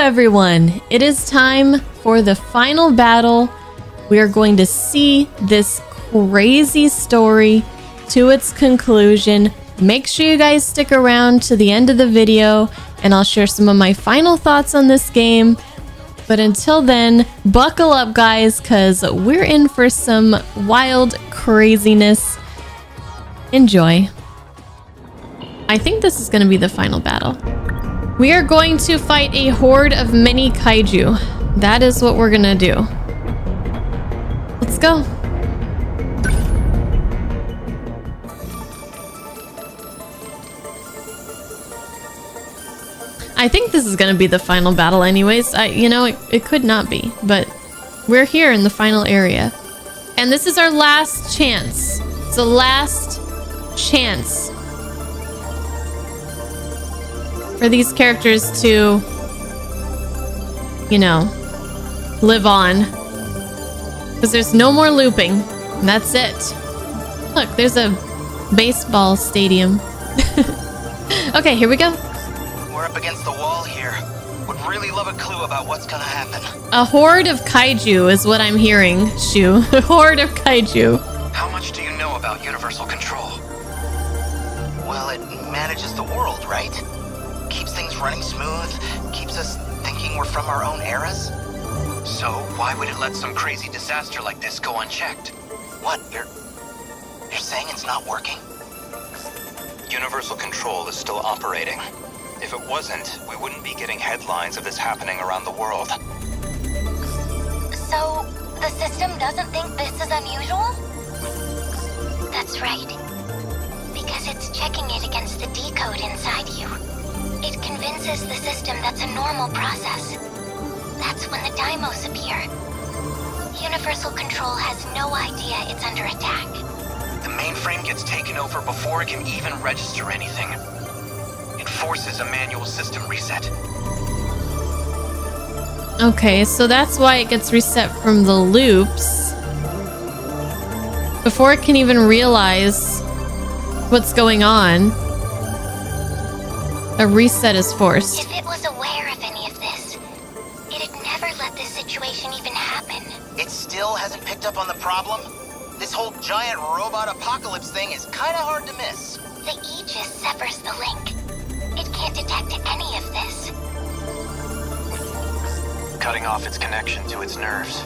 everyone, it is time for the final battle. We are going to see this crazy story to its conclusion. Make sure you guys stick around to the end of the video and I'll share some of my final thoughts on this game. But until then, buckle up guys, because we're in for some wild craziness. Enjoy. I think this is going to be the final battle. We are going to fight a horde of many kaiju. That is what we're gonna do. Let's go. I think this is gonna be the final battle anyways. You know, it could not be, but we're here in the final area. And this is our last chance. It's the last chance for these characters to, you know, live on. Because there's no more looping. That's it. Look, there's a baseball stadium. Okay, here we go. We're up against the wall here. Would really love a clue about what's gonna happen. A horde of kaiju is what I'm hearing, Shu. A horde of kaiju. How much do you know about universal control? Well, it manages the world, right? Keeps things running smooth, keeps us thinking we're from our own eras. So why would it let some crazy disaster like this go unchecked? What, you're saying it's not working? Universal control is still operating. If it wasn't, we wouldn't be getting headlines of this happening around the world. So, the system doesn't think this is unusual? That's right. Because it's checking it against the decode inside you. It convinces the system that's a normal process. That's when the Daimos appear. Universal Control has no idea it's under attack. The mainframe gets taken over before it can even register anything. It forces a manual system reset. Okay, so that's why it gets reset from the loops. Before it can even realize what's going on. A reset is forced. If it was aware of any of this, it'd never let this situation even happen. It still hasn't picked up on the problem? This whole giant robot apocalypse thing is kinda hard to miss. The Aegis severs the link. It can't detect any of this. Cutting off its connection to its nerves.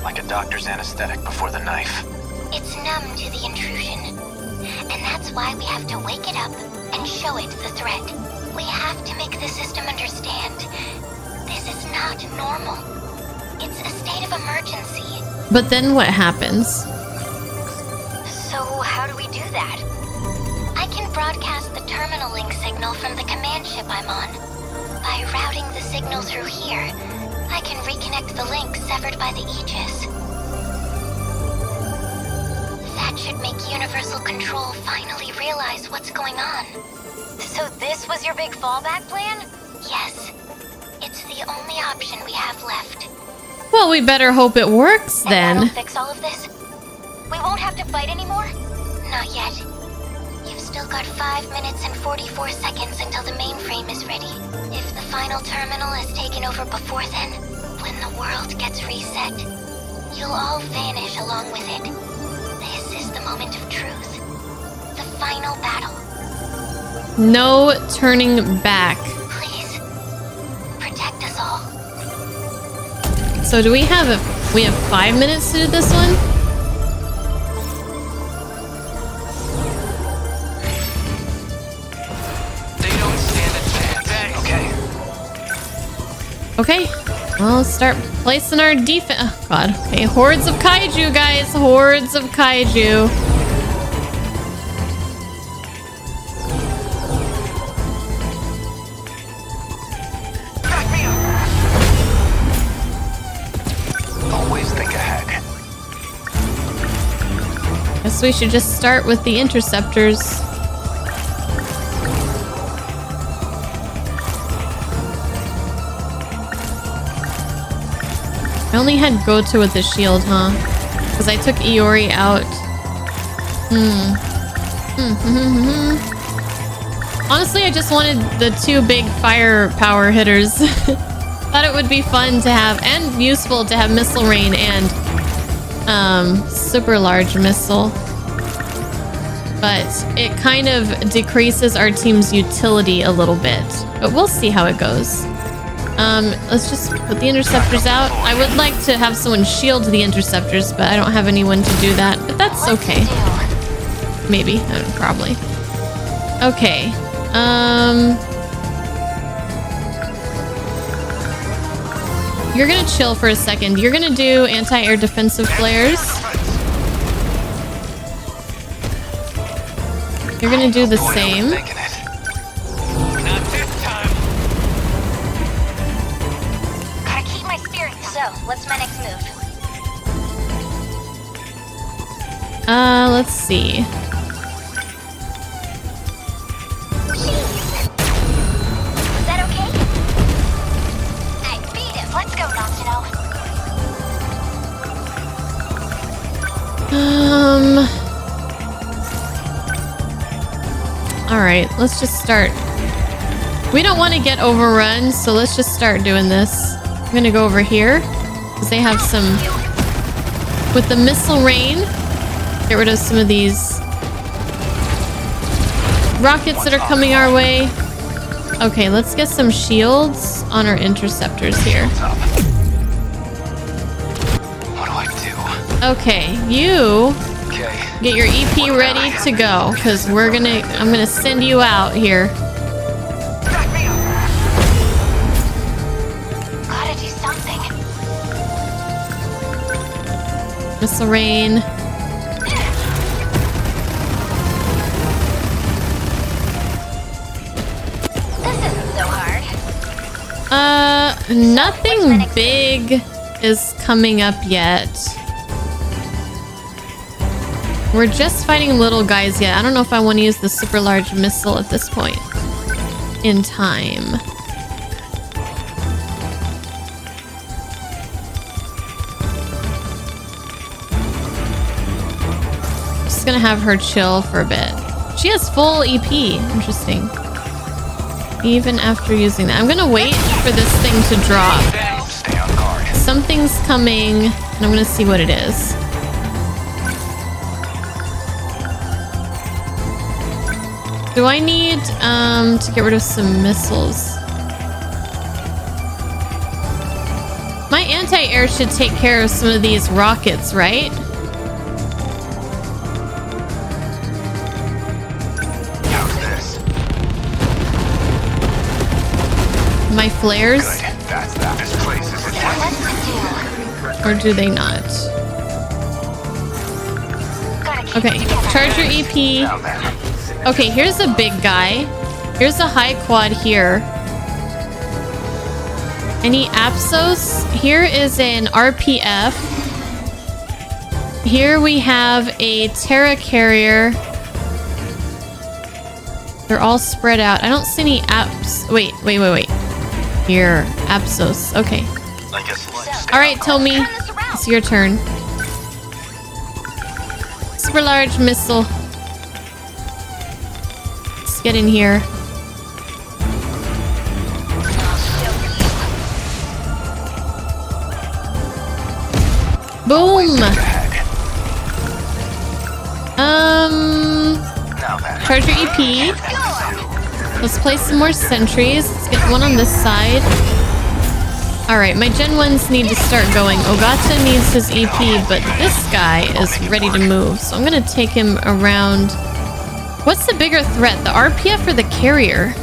Like a doctor's anesthetic before the knife. It's numb to the intrusion. And that's why we have to wake it up and show it the threat. We have to make the system understand. This is not normal. It's a state of emergency. But then what happens? So how do we do that? I can broadcast the terminal link signal from the command ship I'm on. By routing the signal through here, I can reconnect the link severed by the Aegis. That should make Universal Control finally realize what's going on. So this was your big fallback plan? Yes. It's the only option we have left. Well, we better hope it works And that'll then. fix all of this? We won't have to fight anymore? Not yet. You've still got 5 minutes and 44 seconds until the mainframe is ready. If the final terminal is taken over before then, when the world gets reset, you'll all vanish along with it. This is the moment of truth. The final battle. No turning back. Please, protect us all. So do we have 5 minutes to do this one? They don't stand a chance. Okay. Okay. Well, let's start placing our defense. Oh, God. Okay, hordes of kaiju, guys. Hordes of kaiju. Back me up. Always think ahead. Guess we should just start with the interceptors. I only had Goto with the shield, huh? Because I took Iori out. Honestly, I just wanted the 2 big firepower hitters. Thought it would be fun to have and useful to have missile rain and super large missile. But it kind of decreases our team's utility a little bit. But we'll see how it goes. Let's just put the interceptors out. I would like to have someone shield the interceptors, but I don't have anyone to do that. But that's okay. Maybe. Probably. Okay. You're gonna chill for a second. You're gonna do anti-air defensive flares. You're gonna do the same. Gotta keep my spirits up. So, what's my next move? Let's see. Is that okay? I beat him. Let's go, Noctino. Alright, let's just start. We don't want to get overrun, so let's just start doing this. I'm gonna go over here, because they have some... With the missile rain, get rid of some of these rockets that are coming our way. Okay, let's get some shields on our interceptors here. What do I do? Okay, you... Okay. Get your EP ready to go, because I'm gonna send you out here. Gotta do something. Missile rain. This isn't so hard. Nothing big is coming up yet. We're just fighting little guys yet. I don't know if I want to use the super large missile at this point in time. Just gonna have her chill for a bit. She has full EP. Interesting. Even after using that. I'm gonna wait for this thing to drop. Stay on guard. Something's coming, and I'm gonna see what it is. Do I need to get rid of some missiles? My anti-air should take care of some of these rockets, right? How's this? My flares? Good. That's that. This place is intense. Or do they not? Okay, charge your EP. Now then. Okay, here's a big guy. Here's a high quad here. Any Apsos? Here is an RPF. Here we have a Terra carrier. They're all spread out. I don't see any Aps. Wait. Here, Apsos. Okay. I guess All right, Tommy. It's your turn. Super large missile. Let's get in here. Boom. Charge your EP. Let's place some more sentries. Let's get one on this side. Alright, my Gen 1s need to start going. Ogata needs his EP, but this guy is ready to move. So I'm going to take him around. What's the bigger threat, the RPF or the carrier?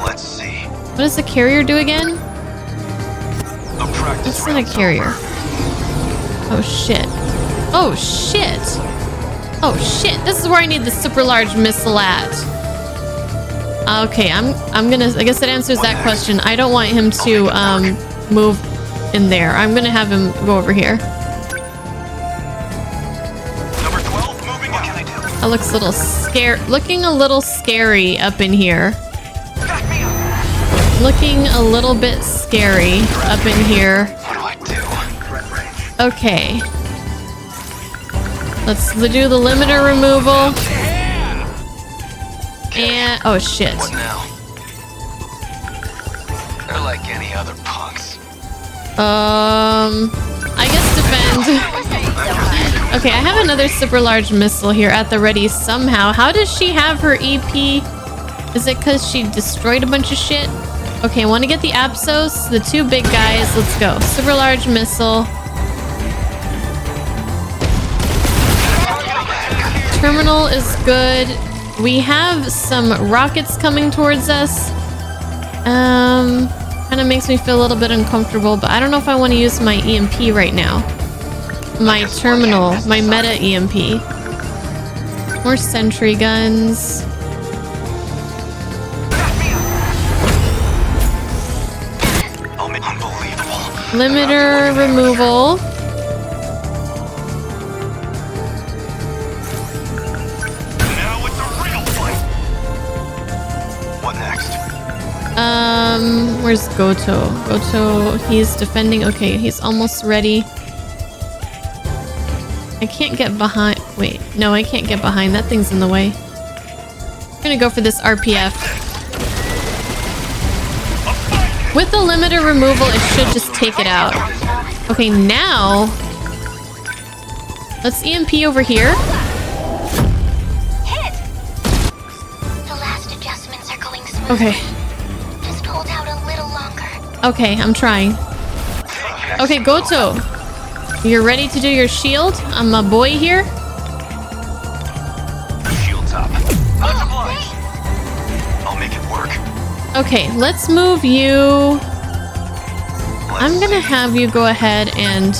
Let's see. What does the carrier do again? What's in a carrier? Oh shit. Oh shit. Oh shit. This is where I need the super large missile at. Okay, I'm gonna, I guess that answers that question. I don't want him to move in there. I'm gonna have him go over here. Number 12 moving. What can I do? That looks a little looking a little scary up in here. Looking a little bit scary up in here. What do I do? Okay. Let's do the limiter removal. And oh shit. What now? They're like any any other punks. I guess defend. Okay, I have another super large missile here at the ready somehow. How does she have her EP? Is it because she destroyed a bunch of shit? Okay, I want to get the Apsos, the two big guys. Let's go. Super large missile. Terminal is good. We have some rockets coming towards us. Kind of makes me feel a little bit uncomfortable, but I don't know if I want to use my EMP right now. My terminal, my meta EMP. More sentry guns. Limiter removal. What next? Where's Goto? Goto, he's defending. Okay, he's almost ready. I can't get behind. Wait, no, I can't get behind. That thing's in the way. I'm gonna go for this RPF. With the limiter removal, it should just take it out. Okay, now let's EMP over here. Hit! The last adjustments are going smoothly. Okay. Just hold out a little longer. Okay, I'm trying. Okay, Goto. You're ready to do your shield? I'm a boy here. Shields up. I'll make it work. Okay, let's move you. I'm gonna have you go ahead and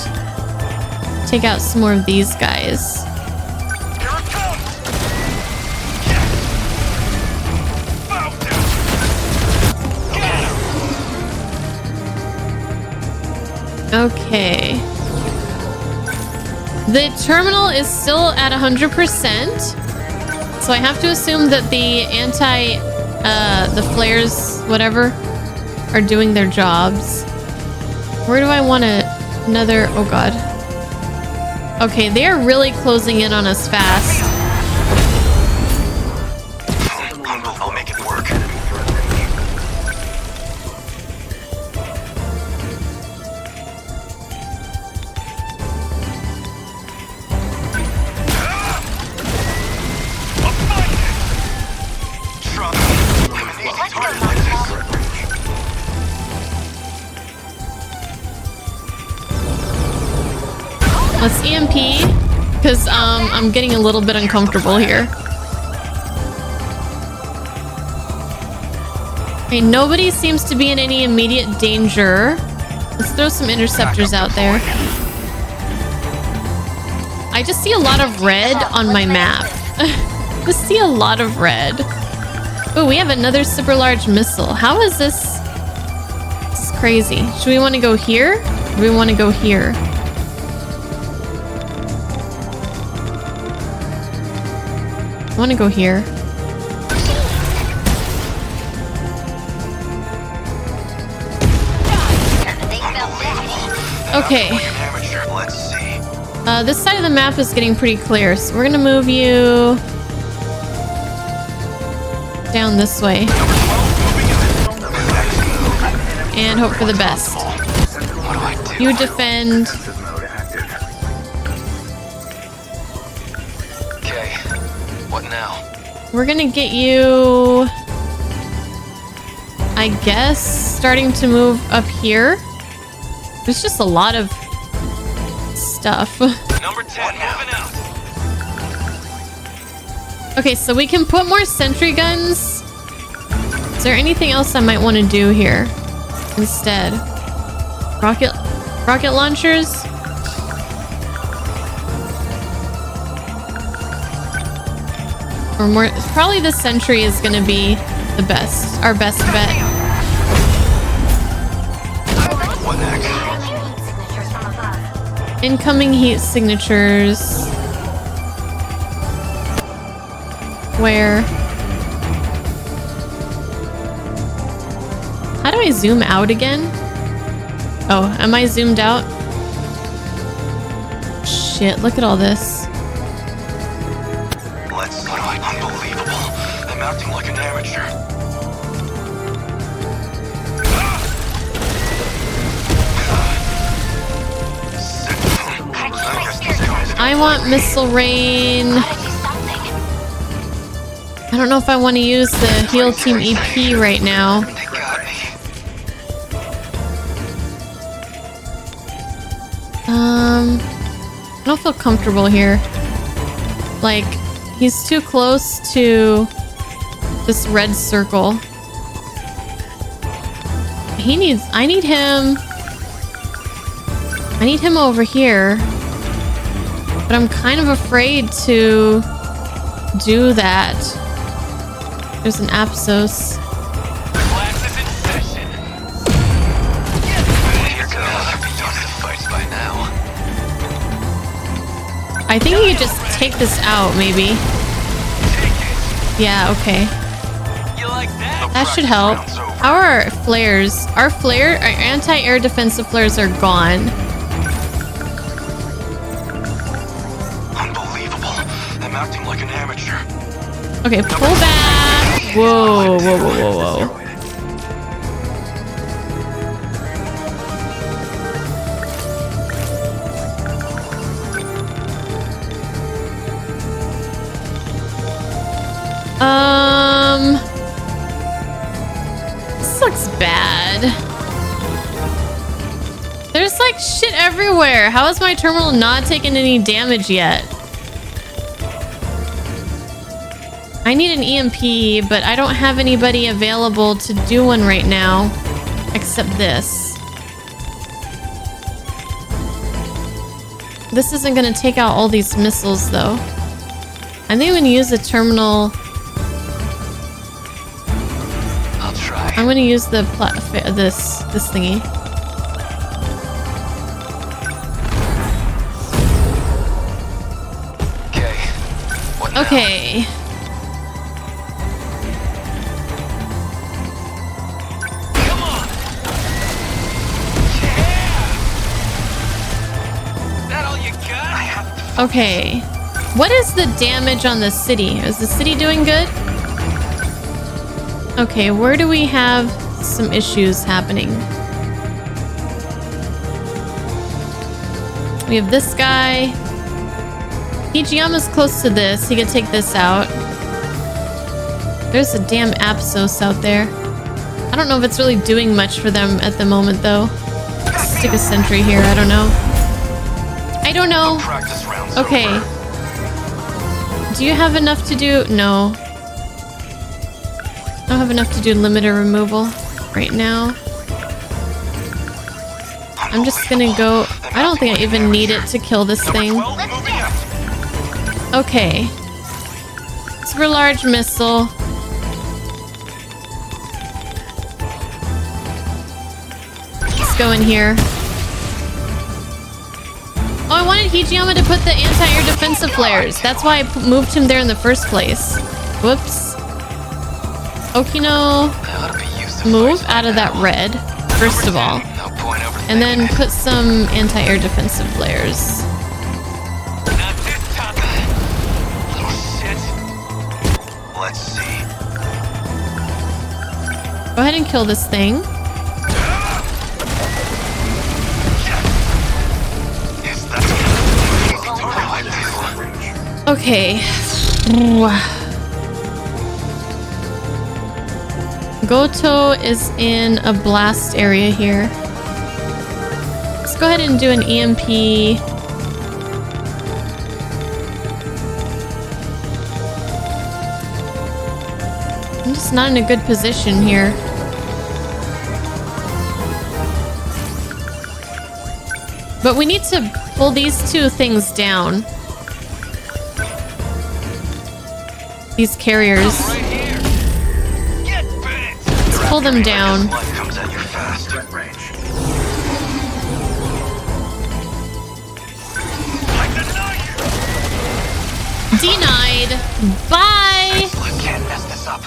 take out some more of these guys. Here it comes. Okay. The terminal is still at 100%. So I have to assume that the the flares, whatever, are doing their jobs. Where do I want another? Oh god. Okay, they are really closing in on us fast. I'll make it work. Let's EMP, because I'm getting a little bit uncomfortable here. Okay, nobody seems to be in any immediate danger. Let's throw some interceptors out there. I just see a lot of red on my map. I just see a lot of red. Oh, we have another super large missile. How is this? This is crazy. Should we want to go here? Or do we want to go here? I want to go here. Okay. Let's see. This side of the map is getting pretty clear, so we're gonna move you down this way and hope for the best. You defend. Okay, what now? We're gonna get you, I guess, starting to move up here. There's just a lot of stuff. Number 10, moving out. Okay, so we can put more sentry guns. Is there anything else I might want to do here instead? Rocket launchers? Or more, probably the sentry is going to be the best, our best bet. What next? Incoming heat signatures. Where? How do I zoom out again? Oh, am I zoomed out? Shit, look at all this. Let's see. Unbelievable. I'm acting like an amateur. I want missile rain. Gotta do something. I don't know if I want to use the heal team EP right now. They got me. I don't feel comfortable here. Like, he's too close to this red circle. I need him over here. But I'm kind of afraid to do that. There's an Apsos. Class is in session. Here goes. I'll be done with fights by now. I think you could just take this out, maybe. Take it. Yeah, okay. You like that? That should help. How are our flares? Our anti-air defensive flares are gone. Unbelievable. I'm acting like an amateur. Okay, pull back. Whoa, whoa, whoa, whoa, whoa. This looks bad. There's like shit everywhere. How is my terminal not taking any damage yet? I need an EMP, but I don't have anybody available to do one right now, except this. This isn't going to take out all these missiles, though. I think I'm going to use the terminal. I'll try. I'm going to use the this thingy. Okay. What now? Okay. Come on. Yeah. That all you got? Okay. What is the damage on the city? Is the city doing good? Okay, where do we have some issues happening? We have this guy. Hijiyama's close to this. He could take this out. There's a damn Apsos out there. I don't know if it's really doing much for them at the moment, though. Stick a sentry here. I don't know. I don't know. Practice rounds Okay. over. Do you have enough to do? No. I don't have enough to do limiter removal right now. I'm just gonna go. I don't think I even need it to kill this thing. Okay. Super large missile. Let's go in here. Oh, I wanted Hijiyama to put the anti-air defensive flares. That's why I moved him there in the first place. Whoops. Okino, I ought to be used to move fights by out of that now. red, first of all. No point overthinking And then it. put some anti-air defensive flares. Not this time. Little shit. Let's see. Go ahead and kill this thing. Is that Okay. Goto is in a blast area here. Let's go ahead and do an EMP. I'm just not in a good position here. But we need to pull these two things down. These carriers. Right here. Get bit. Let's pull them down. life comes at you fast. Range. Like the knife. Denied. Bye. I can't mess this up.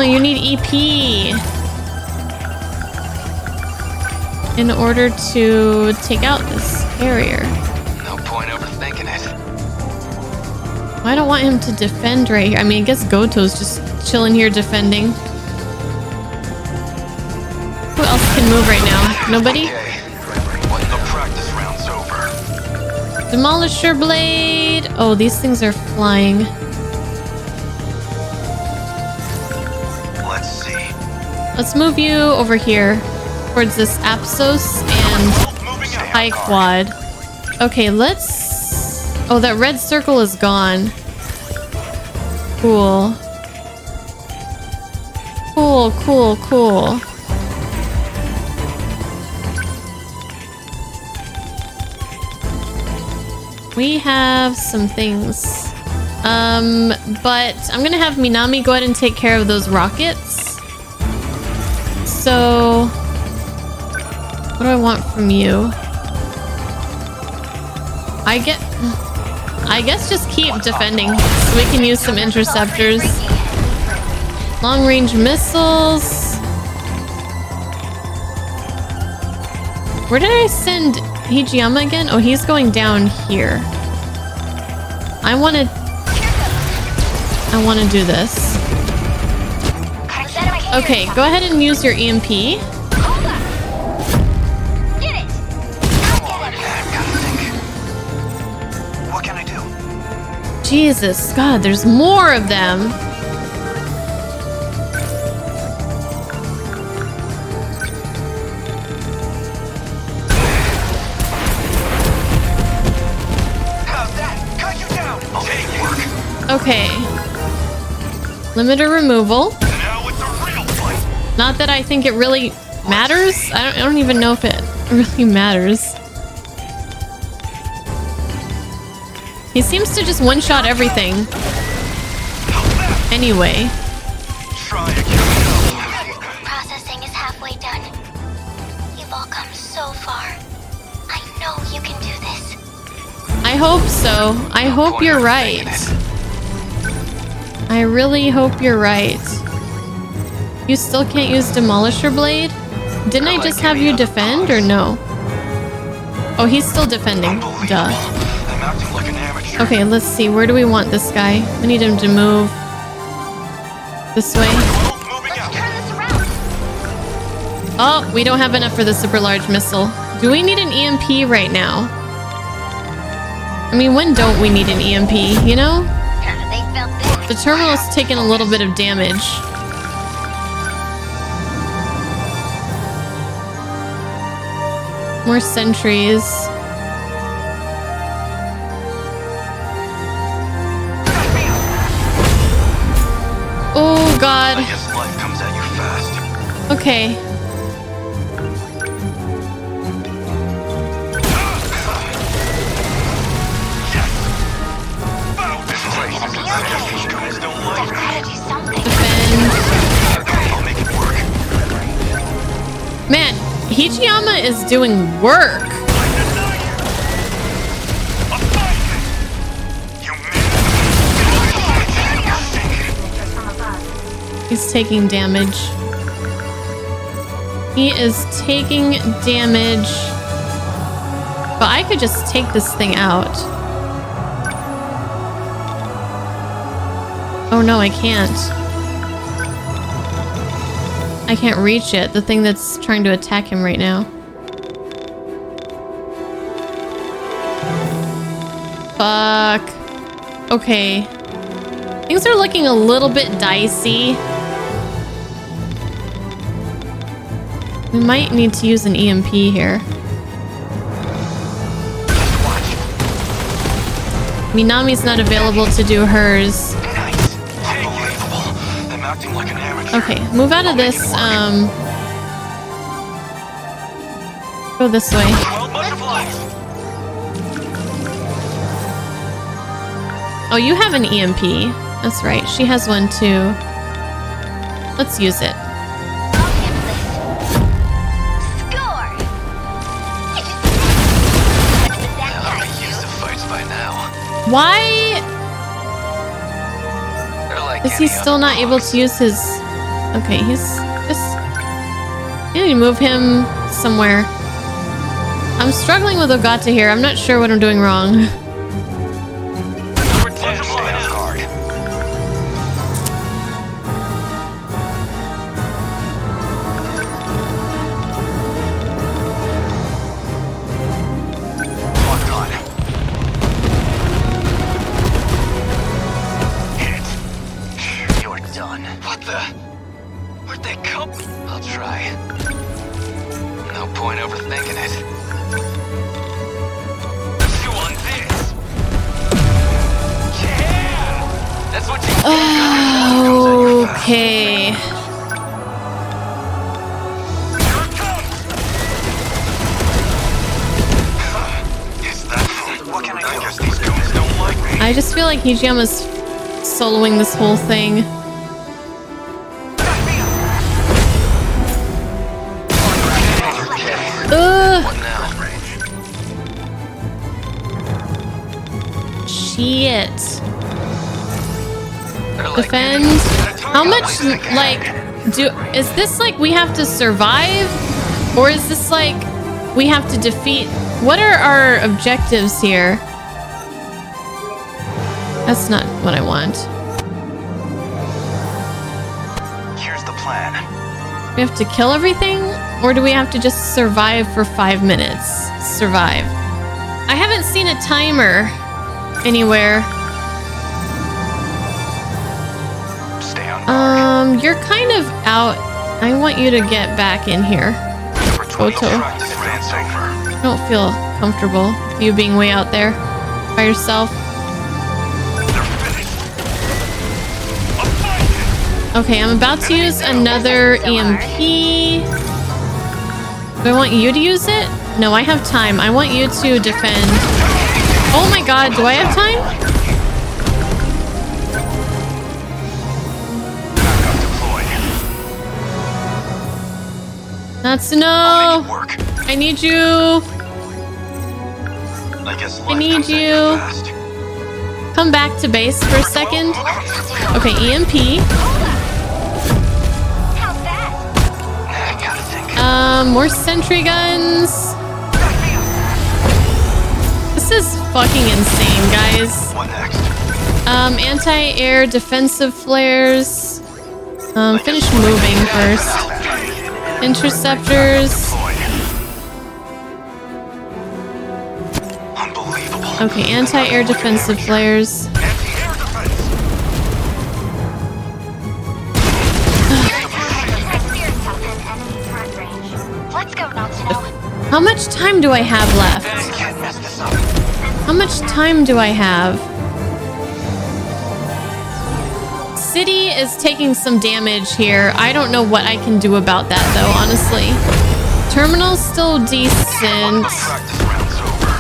You need EP. in order to take out this carrier. No point overthinking it. I don't want him to defend right here. I mean, I guess Goto's just chilling here defending. Who else can move right now? Nobody? Okay. When the practice round's over. Demolisher blade. Oh, these things are flying. Let's see. Let's move you over here towards this Apsos and High Quad. Okay, let's... Oh, that red circle is gone. Cool. Cool, cool, cool. We have some things. But I'm gonna have Minami go ahead and take care of those rockets. So, what do I want from you? I guess just keep defending so we can use some interceptors. Long range missiles. Where did I send Hijiyama again? Oh, he's going down here. I want to do this. Okay, go ahead and use your EMP. Jesus, God, there's more of them. How's that? Cut you down. Okay. Limiter removal. Now it's a real fight. Not that I think it really matters. I don't even know if it really matters. He seems to just one-shot everything. Anyway. Processing is halfway done. You've all come so far. I know you can do this. I hope so. I hope you're right. I really hope you're right. You still can't use Demolisher Blade? Didn't I just have you defend or no? Oh, he's still defending. Duh. Okay, let's see. Where do we want this guy? We need him to move this way. Oh, we don't have enough for the super large missile. Do we need an EMP right now? I mean, when don't we need an EMP, you know? The terminal's taking a little bit of damage. More sentries. Oh God. I guess life comes at you fast. Okay. I'll make it work. Man, Hijiyama is doing work. He's taking damage. He is taking damage. But I could just take this thing out. Oh no, I can't. I can't reach it. The thing that's trying to attack him right now. Fuck. Okay. Things are looking a little bit dicey. We might need to use an EMP here. Minami's not available to do hers. Okay, move out of this, go this way. Oh, you have an EMP. That's right, she has one too. Let's use it. Why is he still not able to use his... Okay, he's just... I need to move him somewhere. I'm struggling with Ogata here. I'm not sure what I'm doing wrong. Number 10, stay on guard. Locked on. Hit it. You're done. What the? Where'd they come? I'll try. No point overthinking it. You want this? Yeah! That's what you Okay. Here it comes! Is that what can I do? I guess these goons don't like me. I just feel like Hijiyama's soloing this whole thing. What now? Shit. They're like Defend. How much, like, is this like we have to survive? Or is this like we have to defeat? What are our objectives here? That's not what I want. Here's the plan. We have to kill everything? Or do we have to just survive for 5 minutes? Survive. I haven't seen a timer anywhere. Stay on guard. You're kind of out. I want you to get back in here. Number 20, Oto. practice advance over. I don't feel comfortable with you being way out there by yourself. They're finished. I'm fighting. Okay, I'm about to use another EMP. Do I want you to use it? No, I have time. I want you to defend. Oh my god, do I have time? Backup deployed. That's I'll no. make it work. I need you. I guess I need life comes at you. fast. Come back to base for a second. Okay, EMP. How's that? I gotta think. More sentry guns. This is fucking insane, guys. What next? Anti-air defensive flares. Finish moving first. Interceptors. Unbelievable. Okay, anti-air defensive flares. Anti-air defense. Let's go, Natsuno. How much time do I have left? Can't mess this up. How much time do I have? City is taking some damage here. I don't know what I can do about that, though, honestly. Terminal's still decent. Practice round's over.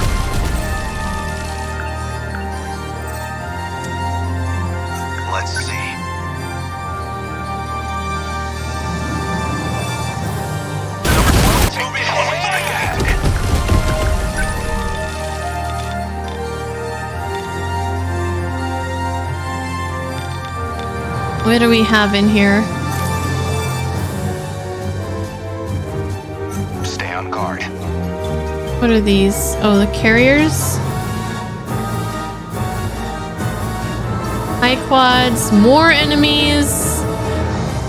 Let's see. What do we have in here? Stay on guard. What are these? Oh, the carriers? High quads, more enemies.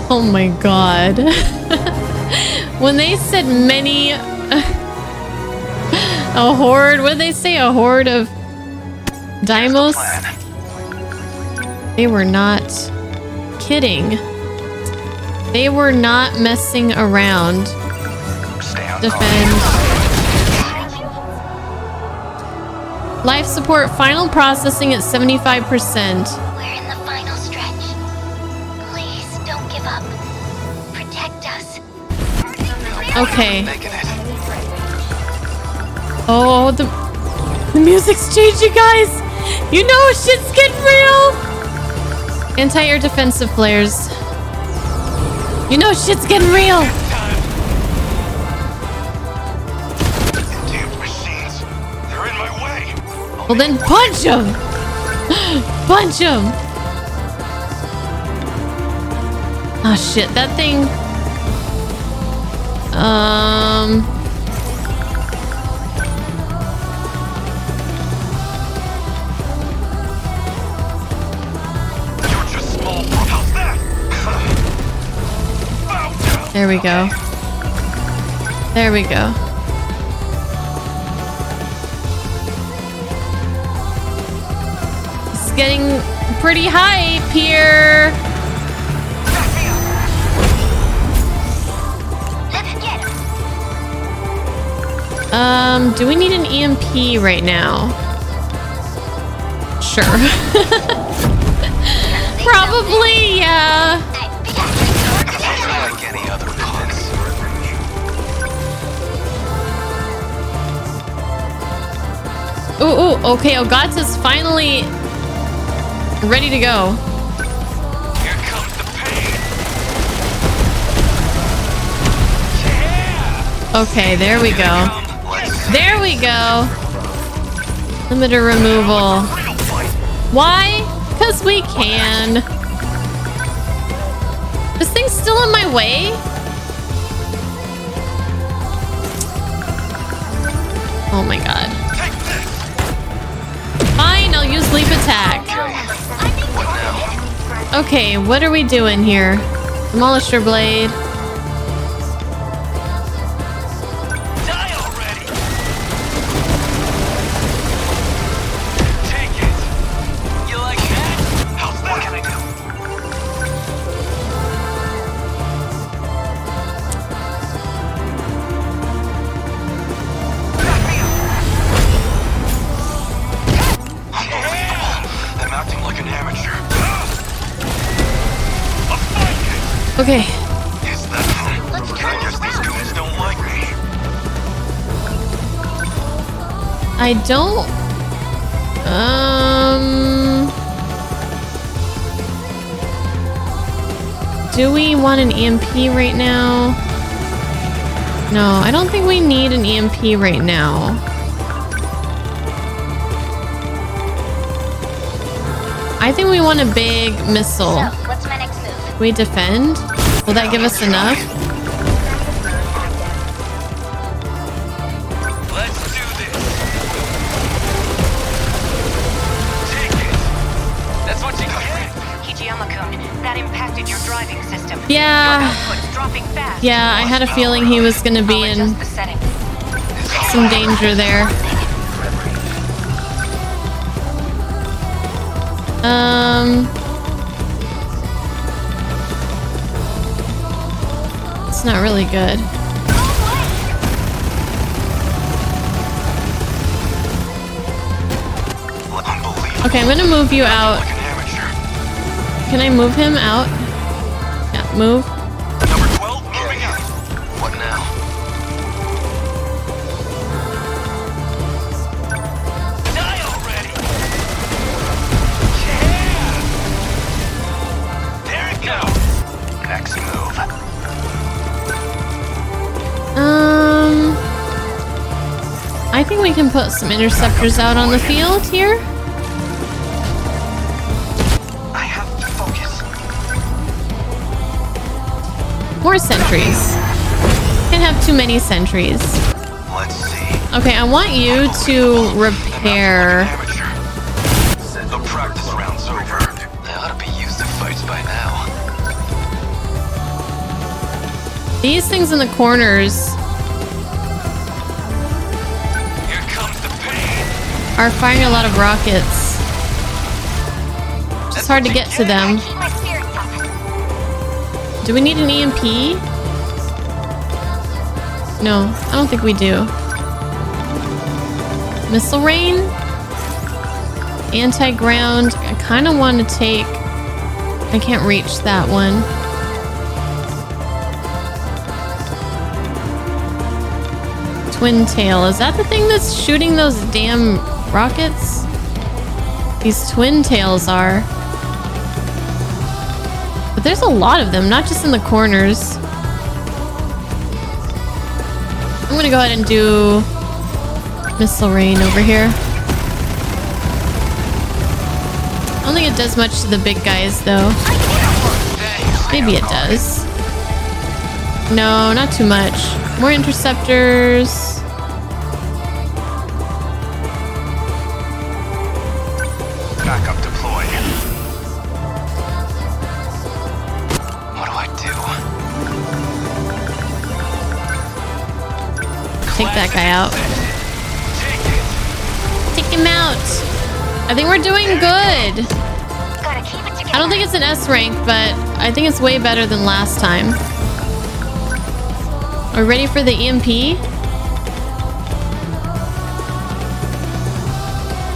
Oh my god. When they said many... a horde, what did they say? A horde of Daimos? They were not kidding. They were not messing around. Stay on Defend. Life support final processing at 75%. We're in the final stretch. Please don't give up. Protect us. Okay. Making it. Oh, the music's changing, guys. You know shit's getting real. Anti-air defensive flares. You know shit's getting real. Damn machines. They're in my way. Well then punch him. Punch him. Oh shit, that thing. There we go. There we go. It's getting pretty hype here. Do we need an EMP right now? Sure. Probably, yeah. Like any other punks. Ooh, okay, Ogata's finally ready to go. Here comes the pain. Yeah. Okay, there we go. There we go. Limiter removal. Why? Because we can. This thing's still in my way? Oh my god. Fine, I'll use leap attack. Okay, what are we doing here? Demolisher blade. Die already. Take it. You like that? How's that? What can I do? I'm acting like an amateur. Okay. Is that I guess these goons don't like me. I don't... Do we want an EMP right now? No, I don't think we need an EMP right now. I think we want a big missile. So, what's my next move? We defend? Will that give us enough? Let's do this. Take it. That's what you get. Hijiyama-kun, that impacted your driving system. Yeah. Your output's dropping fast. Yeah, I had a feeling he was gonna be I'll in adjust the settings. some danger there. It's not really good. Okay, I'm gonna move you out. Like an amateur. Can I move him out? Yeah, move. Number 12, moving out. What now? Die already. Yeah. There it goes. Next move. I think we can put some interceptors out on the field here. I have to focus. More sentries. Can't have too many sentries. Let's see. Okay, I want you to repair. The practice round's over. They ought to be used to fights by now. These things in the corners Here comes the pain. are firing a lot of rockets. It's hard to get to them. Keep my spirits up. Do we need an EMP? No, I don't think we do. Missile rain? Anti-ground. I kind of want to take... I can't reach that one. Twin tail. Is that the thing that's shooting those damn rockets? These twin tails are. But there's a lot of them, not just in the corners. I'm gonna go ahead and do missile rain over here. I don't think it does much to the big guys though. Maybe it does. No, not too much. More interceptors. Backup deployed. What do I do? take that guy out. Take him out. I think we're doing good. Gotta keep it together. I don't think it's an S rank, but I think it's way better than last time. Are we ready for the EMP?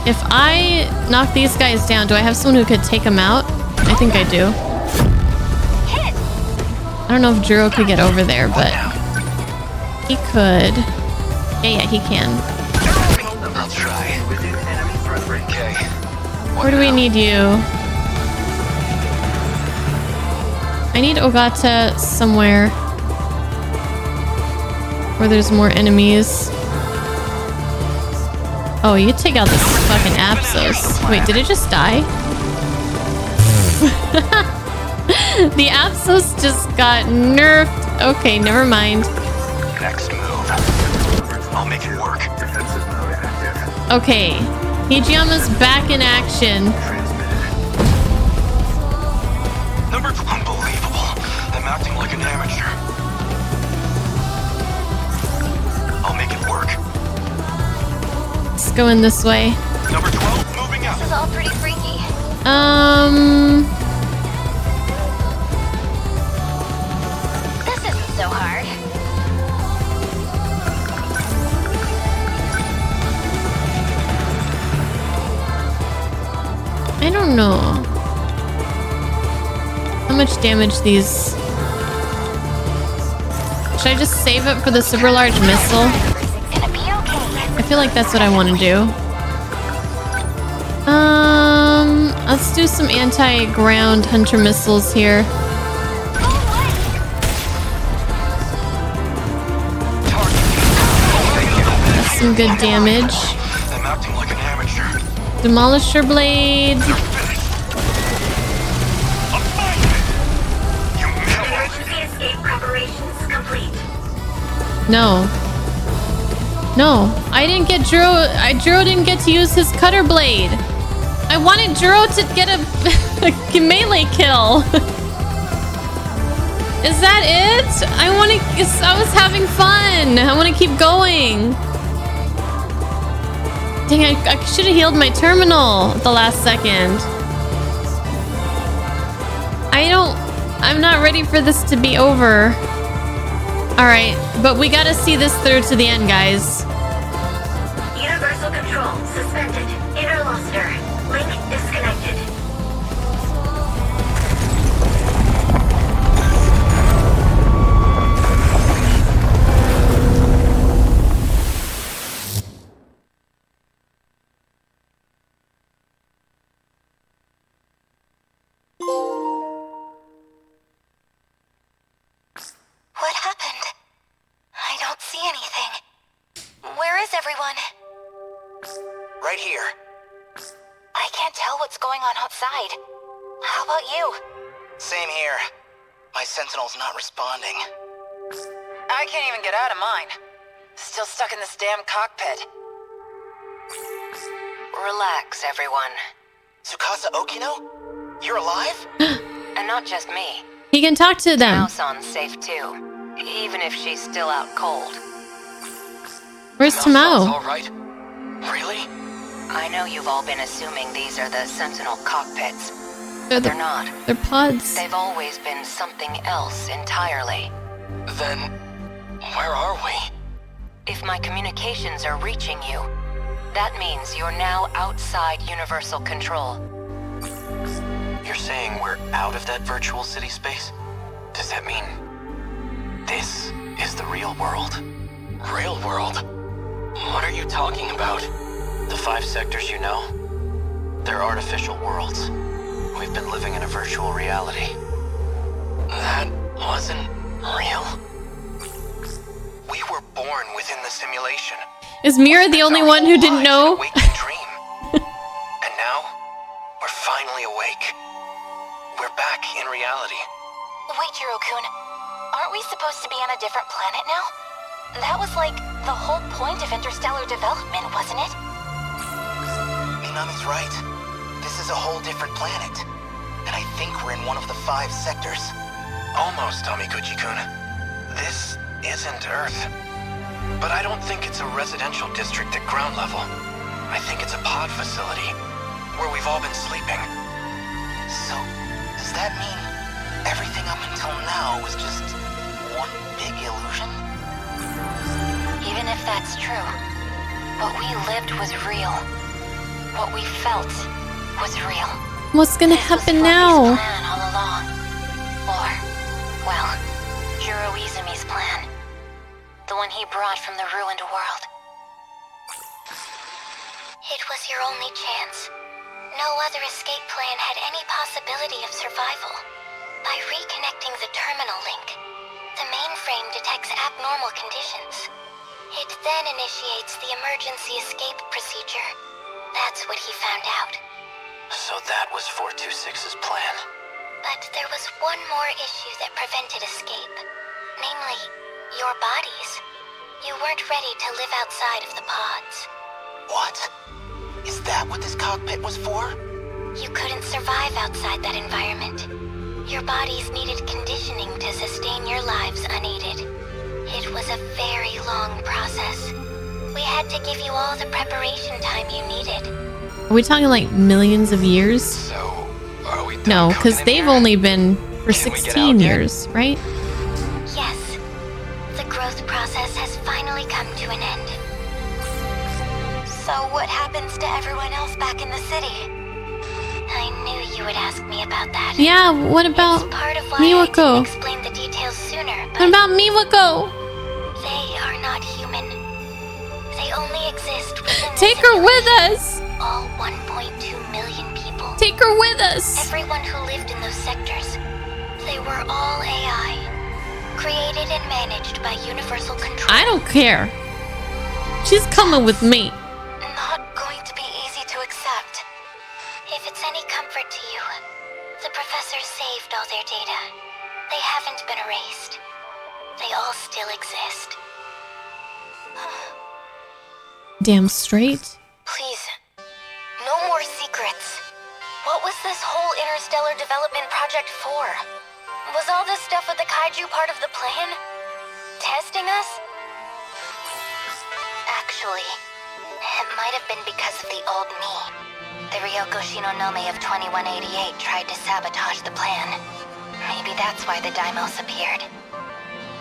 If I knock these guys down, do I have someone who could take them out? I think I do. I don't know if Juro could get over there, but he could. Yeah, he can. I'll try. Okay. Where do we need you? I need Ogata somewhere where there's more enemies. Oh, you take out this fucking Apsos. Wait, did it just die? The Apsos just got nerfed. Okay, never mind. Next move. I'll make it work. Okay, Hijiyama's back in action. Unbelievable. I'm acting like an amateur. I'll make it work. Let's go in this way. Number 12, moving out. This is all pretty freaky. This isn't so hard. I don't know how much damage these. Should I just save it for the super large missile? Gonna be okay. I feel like that's what I want to do. Let's do some anti-ground hunter missiles here. That's some good damage. I'm acting like an amateur. Demolisher blade. Emergency escape preparations complete. No. No, I didn't get Juro. Juro didn't get to use his cutter blade. I wanted Juro to get a melee kill. Is that it? I was having fun. I want to keep going. Dang, I should have healed my terminal at the last second. I'm not ready for this to be over. Alright, but we gotta see this through to the end, guys. Universal control suspended. Interluster. Link disconnected. What happened? I don't see anything. Where is everyone? Right here. I can't tell what's going on outside. How about you? Same here. My Sentinel's not responding. I can't even get out of mine. Still stuck in this damn cockpit. Relax, everyone. Tsukasa Okino? You're alive? And not just me. He can talk to them. Maosan's safe too, even if she's still out cold. Where's Maosan's Tamao? all right? Really? I know you've all been assuming these are the Sentinel cockpits. They're not. They're pods. They've always been something else entirely. Then, where are we? If my communications are reaching you, that means you're now outside Universal Control. You're saying we're out of that virtual city space? Does that mean this is the real world? Real world? What are you talking about? The 5 sectors you know? They're artificial worlds. We've been living in a virtual reality. That wasn't real. We were born within the simulation. Is Mira the only one who didn't know? Dream. And now, we're finally awake. We're back in reality. Wait, Jiro-kun. Aren't we supposed to be on a different planet now? That was like the whole point of interstellar development, wasn't it? Minami's right. This is a whole different planet. And I think we're in one of the 5 sectors. Almost, Tamikuchi-kun. This isn't Earth. But I don't think it's a residential district at ground level. I think it's a pod facility, where we've all been sleeping. So, does that mean everything up until now was just one big illusion? Even if that's true, what we lived was real. What we felt was real. What's gonna happen now? Plan all along. Or, well, Jiro Izumi's plan. The one he brought from the ruined world. It was your only chance. No other escape plan had any possibility of survival. By reconnecting the terminal link, the mainframe detects abnormal conditions. It then initiates the emergency escape procedure. That's what he found out. So that was 426's plan. But there was one more issue that prevented escape. Namely, your bodies. You weren't ready to live outside of the pods. What? Is that what this cockpit was for? You couldn't survive outside that environment. Your bodies needed conditioning to sustain your lives unaided. It was a very long process. We had to give you all the preparation time you needed. Are we talking like millions of years? So, are we done No, because cooking in they've here? only been for Can we get 16 out yet? years, right? Yes, the growth process has finally come to an end. So what happens to everyone else back in the city? I knew you would ask me about that. Yeah, what about It's part of why Miwako? I didn't explain the details sooner, What but about Miwako? they are not human. They only exist within the Take her with simulation. us! All 1.2 million people. Take her with us! Everyone who lived in those sectors. They were all AI. Created and managed by Universal Control. I don't care. She's coming with me. Not going to be easy to accept. If it's any comfort to you, the professor saved all their data. They haven't been erased. They all still exist. Damn straight. Please, no more secrets. What was this whole interstellar development project for? Was all this stuff with the kaiju part of the plan? Testing us? Actually, it might have been because of the old me. The Ryoko Shinonome of 2188 tried to sabotage the plan. Maybe that's why the Daimos appeared.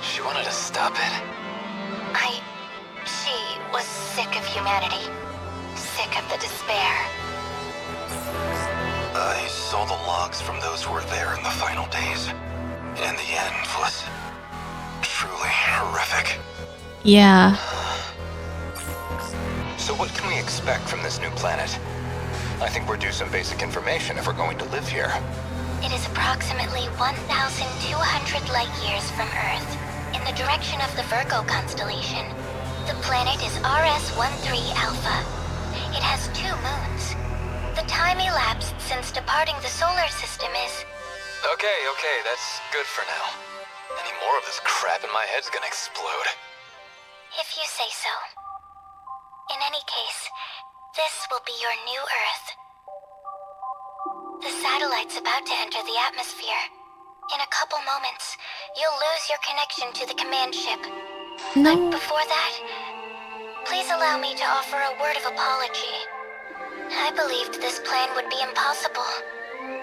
She wanted to stop it. She was sick of humanity. Sick of the despair. I saw the logs from those who were there in the final days. And the end was truly horrific. Yeah. So what can we expect from this new planet? I think we're due some basic information if we're going to live here. It is approximately 1,200 light years from Earth, in the direction of the Virgo constellation. The planet is RS-13 Alpha. It has 2 moons. The time elapsed since departing the solar system is... Okay, that's good for now. Any more of this crap in my head's gonna explode. If you say so. In any case, this will be your new Earth. The satellite's about to enter the atmosphere. In a couple moments, you'll lose your connection to the command ship. No. But before that, please allow me to offer a word of apology. I believed this plan would be impossible.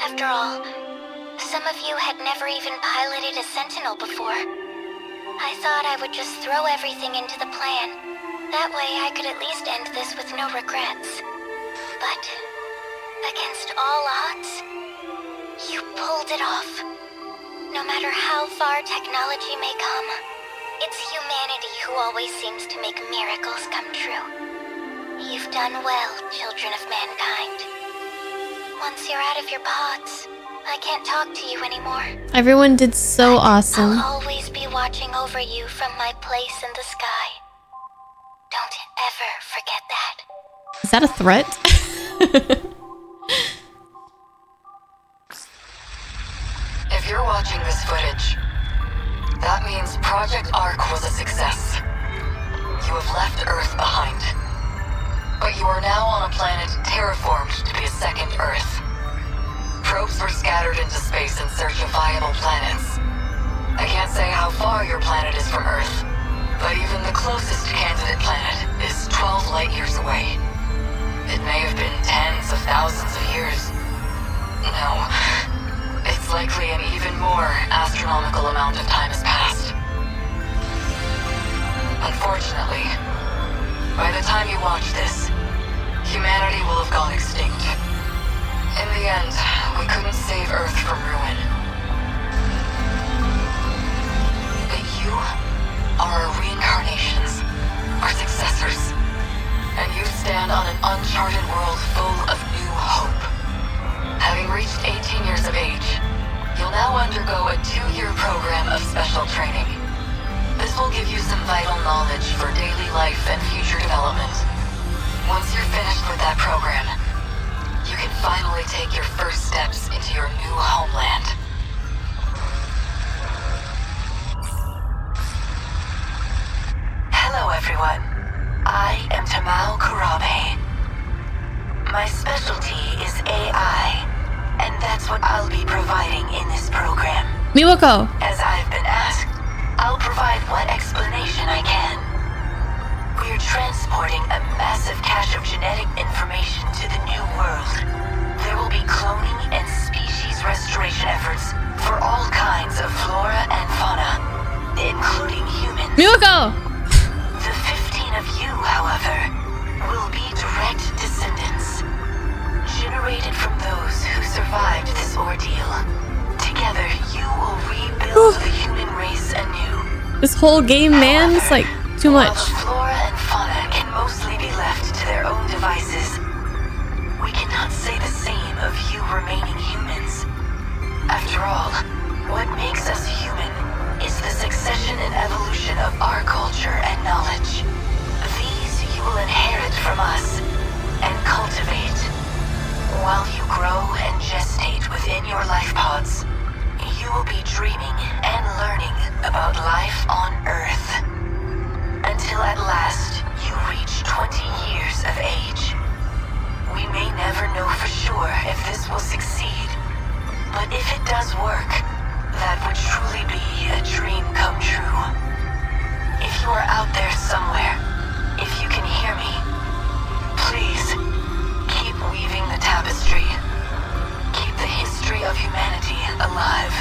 After all, some of you had never even piloted a Sentinel before. I thought I would just throw everything into the plan. That way I could at least end this with no regrets. But, against all odds, you pulled it off. No matter how far technology may come, it's humanity who always seems to make miracles come true. You've done well, children of mankind. Once you're out of your pods, I can't talk to you anymore. Everyone did so awesome. I'll always be watching over you from my place in the sky. Don't ever forget that. Is that a threat? If you're watching this footage, that means Project Ark was a success. You have left Earth behind. But you are now on a planet terraformed to be a second Earth. Probes were scattered into space in search of viable planets. I can't say how far your planet is from Earth, But even the closest candidate planet is 12 light years away. It may have been tens of thousands of years. No, it's likely an even more astronomical amount of time has passed. Unfortunately, by the time you watch this, humanity will have gone extinct. In the end, we couldn't save Earth from ruin. But you are our reincarnations, our successors. And you stand on an uncharted world full of new hope. Having reached 18 years of age, you'll now undergo a 2-year program of special training. This will give you some vital knowledge for daily life and future development. Once you're finished with that program, you can finally take your first steps into your new homeland. Hello, everyone. I am Tamal Kurabe. My specialty is AI, and that's what I'll be providing in this program. Miwako. As I've been asked, I'll provide what explanation I can. We're transporting a massive cache of genetic information to the new world. There will be cloning and species restoration efforts for all kinds of flora and fauna, including humans. Miwako! The 15 of you, however, will be direct descendants, generated from those who survived this ordeal. Together, you will rebuild the human race anew. This whole game, man, it's like too much. While the flora and fauna can mostly be left to their own devices, we cannot say the same of you remaining humans. After all, what makes us human is the succession and evolution of our culture and knowledge. These you will inherit from us and cultivate. While you grow and gestate within your life pods, you will be dreaming and learning about life on Earth. Until at last, you reach 20 years of age. We may never know for sure if this will succeed, but if it does work, that would truly be a dream come true. If you are out there somewhere, if you can hear me, please, keep weaving the tapestry. Keep the history of humanity alive.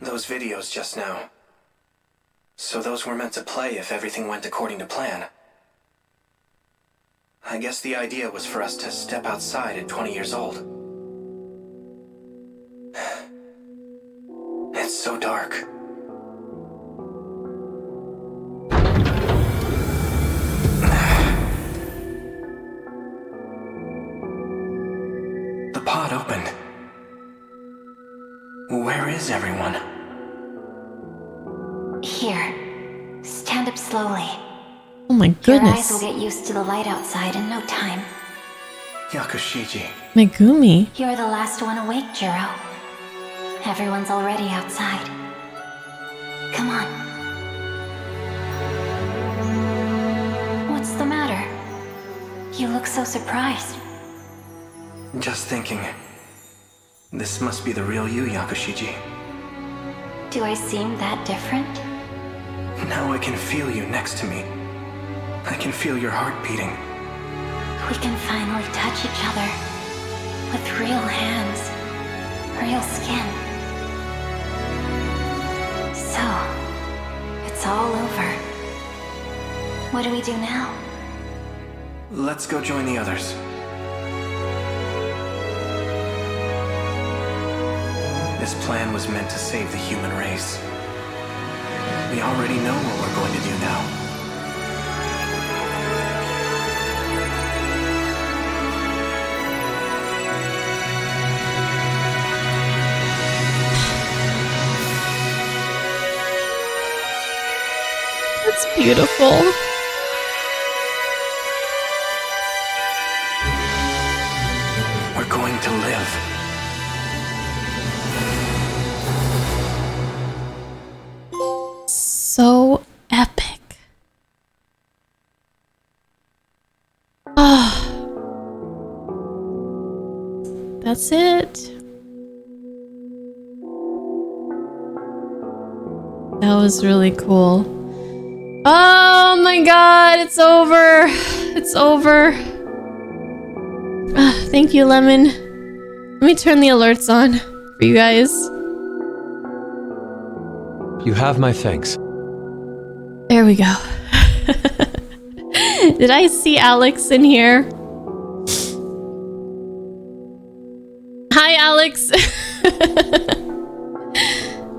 Those videos just now. So those were meant to play if everything went according to plan. I guess the idea was for us to step outside at 20 years old. It's so dark. The pod opened. Where is everyone? Here. Stand up slowly. Oh my Your eyes goodness. will get used to the light outside in no time. Yakushiji. Megumi. You're the last one awake, Jiro. Everyone's already outside. Come on. What's the matter? You look so surprised. Just thinking. This must be the real you, Yakushiji. Do I seem that different? Now I can feel you next to me. I can feel your heart beating. We can finally touch each other. With real hands. Real skin. So, it's all over. What do we do now? Let's go join the others. This plan was meant to save the human race. We already know what we're going to do now. That's beautiful. We're going to live. So epic. Ah, That's it. That was really cool. Oh my god, it's over. It's over. Thank you, Lemon. Let me turn the alerts on for you guys. You have my thanks. There we go. Did I see Alex in here? Hi, Alex.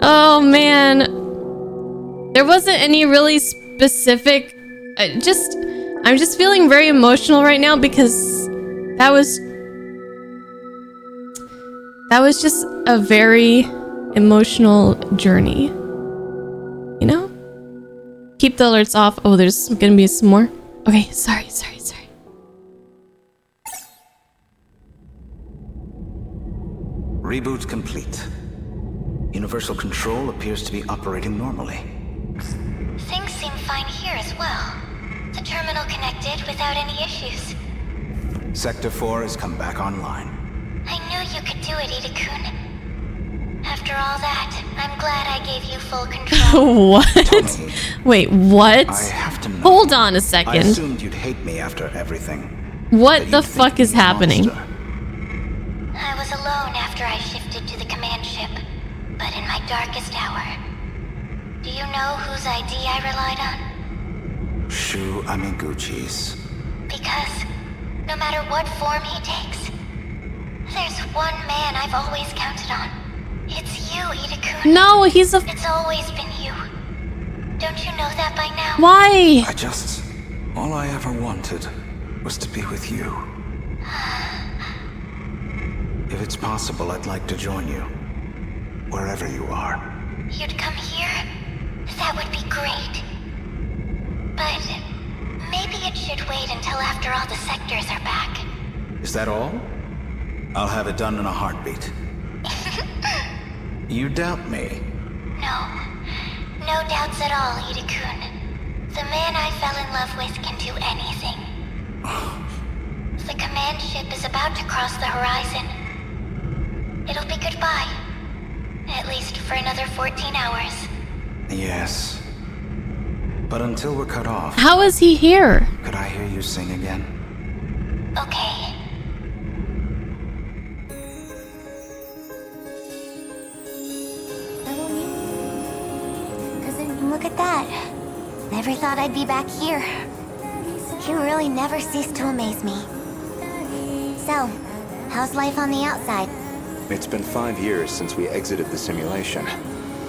Oh man. There wasn't any really specific. I'm just feeling very emotional right now because that was just a very emotional journey. You know? Keep the alerts off. Oh, there's gonna be some more. Okay, sorry. Reboot complete. Universal control appears to be operating normally. Things seem fine here as well. The terminal connected without any issues. Sector 4 has come back online. I knew you could do it, Ida-kun. After all that, I'm glad I gave you full control. What? Tommy, Wait, what? I have to know. Hold on a I second. assumed you'd hate me after everything. What That the you'd fuck think me is a happening? monster. I was alone after I shifted to the command ship, but in my darkest hour. Do you know whose ID I relied on? Shu Amiguchi's. Because no matter what form he takes, there's one man I've always counted on. It's you, Ida-kun. No, he's a. It's always been you. Don't you know that by now? Why? All I ever wanted was to be with you. If it's possible, I'd like to join you. Wherever you are. You'd come here? That would be great. But maybe it should wait until after all the sectors are back. Is that all? I'll have it done in a heartbeat. You doubt me? No. No doubts at all, Ida-kun. The man I fell in love with can do anything. The command ship is about to cross the horizon. It'll be goodbye. At least for another 14 hours. Yes. But until we're cut off, How is he here? could I hear you sing again? Okay. Look at that. Never thought I'd be back here. You really never cease to amaze me. So, how's life on the outside? It's been 5 years since we exited the simulation.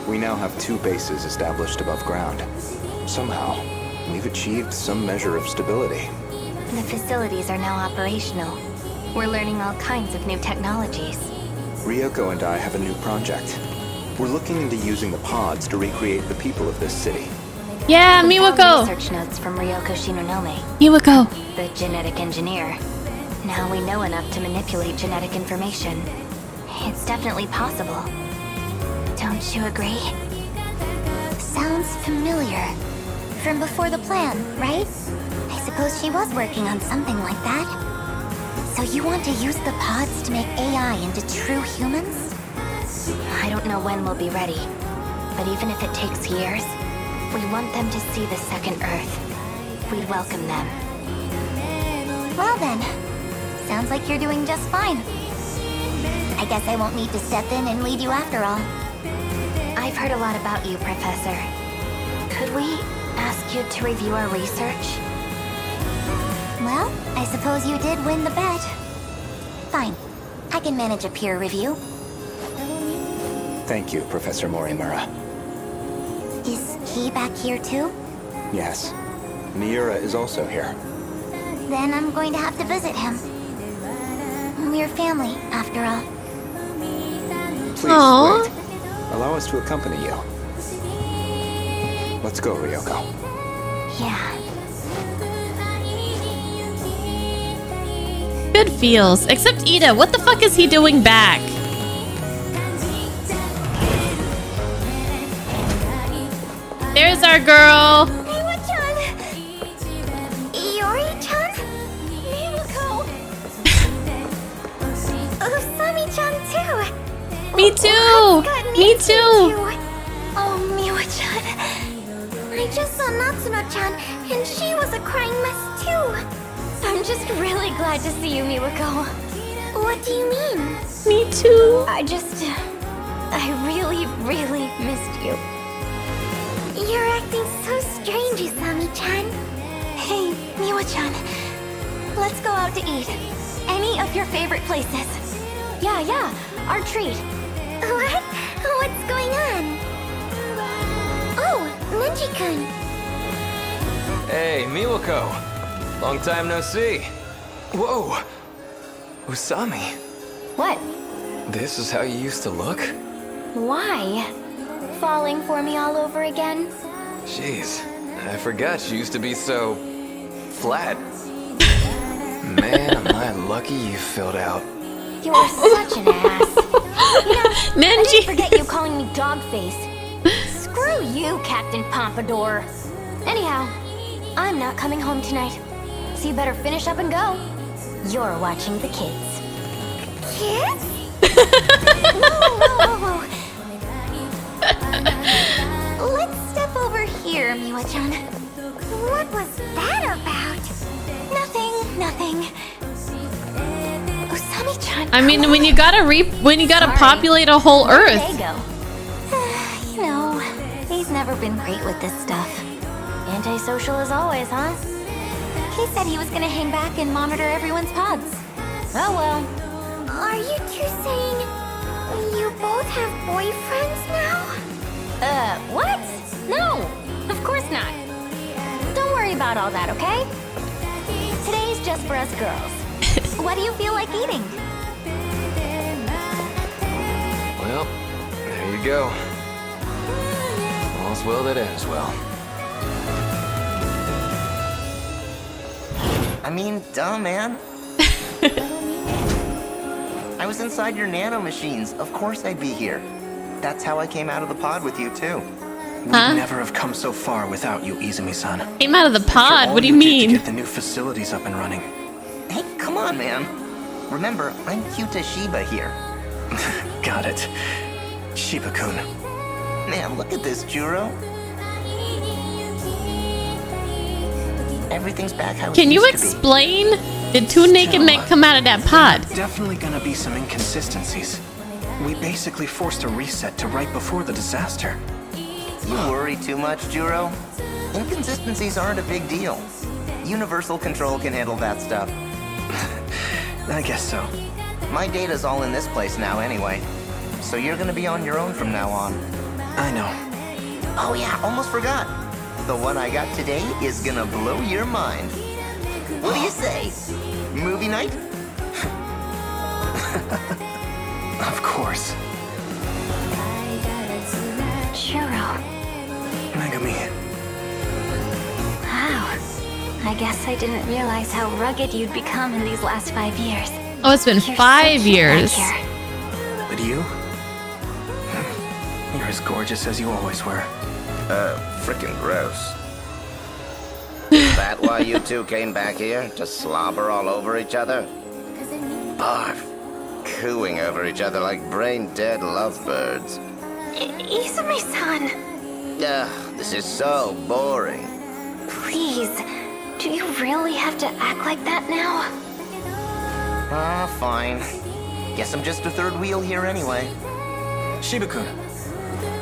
We now have 2 bases established above ground. Somehow, we've achieved some measure of stability. The facilities are now operational. We're learning all kinds of new technologies. Ryoko and I have a new project. We're looking into using the pods to recreate the people of this city. Yeah, We found Miwako. research notes from Ryoko Shinonome, Miwako. the genetic engineer. Now we know enough to manipulate genetic information. It's definitely possible. Don't you agree? Sounds familiar. From before the plan, right? I suppose she was working on something like that. So you want to use the pods to make AI into true humans? I don't know when we'll be ready. But even if it takes years, we want them to see the second Earth. We'd welcome them. Well then, sounds like you're doing just fine. I guess I won't need to step in and lead you after all. I've heard a lot about you, Professor. Could we ask you to review our research? Well, I suppose you did win the bet. Fine. I can manage a peer review. Thank you, Professor Morimura. Is he back here too? Yes. Miura is also here. Then I'm going to have to visit him. We're family, after all. Please, Aww. wait. Allow us to accompany you. Let's go, Ryoko. Yeah. Good feels. Except Ida. What the fuck is he doing back? There's our girl. Miwa-chan! Iori-chan? Miwako! Usami Me too! Me too! Oh, Miwa-chan. I just saw Natsuno-chan, and she was a crying mess too. I'm just really glad to see you, Miwako. What do you mean? Me too. I really, really missed you. You're acting so strange, Usami-chan. Hey, Miwa-chan. Let's go out to eat. Any of your favorite places. Yeah, our treat. What? What's going on? Oh, Nenji-kun. Hey, Miwako. Long time no see. Whoa. Usami. What? This is how you used to look? Why? Falling for me all over again? Jeez, I forgot you used to be so... flat. Man, am I lucky you filled out. You are such an ass. I Nenji! didn't forget you calling me Dogface. Screw you, Captain Pompadour. Anyhow, I'm not coming home tonight. So you better finish up and go. You're watching the kids. Kids? Whoa. Let's step over here, Miwa-chan. What was that about? Nothing. Usami-chan. I mean, when you gotta populate a whole There Earth. they go. You know, he's never been great with this stuff. Antisocial as always, huh? He said he was gonna hang back and monitor everyone's pods. Oh well. Are you two saying you both have boyfriends now? What? No, of course not. Don't worry about all that, okay? Today's just for us girls. What do you feel like eating? Well, there you go. All's well that ends well. I mean, duh, man. I was inside your nano machines. Of course I'd be here. That's how I came out of the pod with you, too. We'd never have come so far without you, Izumi-san. Came out of the pod? What do you mean? To get the new facilities up and running. Hey, come on, man. Remember, I'm Kyuta Shiba here. Got it. Shiba-kun. Man, look at this, Juro. Everything's back how it Can you used to be. explain? Did two naked men come out of that pod? Definitely gonna be some inconsistencies. We basically forced a reset to right before the disaster. You worry too much, Juro. Inconsistencies aren't a big deal. Universal Control can handle that stuff. I guess so. My data's all in this place now anyway. So you're gonna be on your own from now on. I know. Oh yeah, almost forgot. The one I got today is gonna blow your mind. What do you say? Movie night? Of course. Juro. Megami. Wow. I guess I didn't realize how rugged you'd become in these last 5 years. Oh, it's been You're 5 so cute years. back here. But you? You're as gorgeous as you always were. Frickin' gross. Is that why you two came back here? To slobber all over each other? Barf. Cooing over each other like brain-dead lovebirds. Izumi-san, Ugh, this is so boring. please. Do you really have to act like that now? Ah, fine. Guess I'm just a third wheel here anyway. Shiba-kun,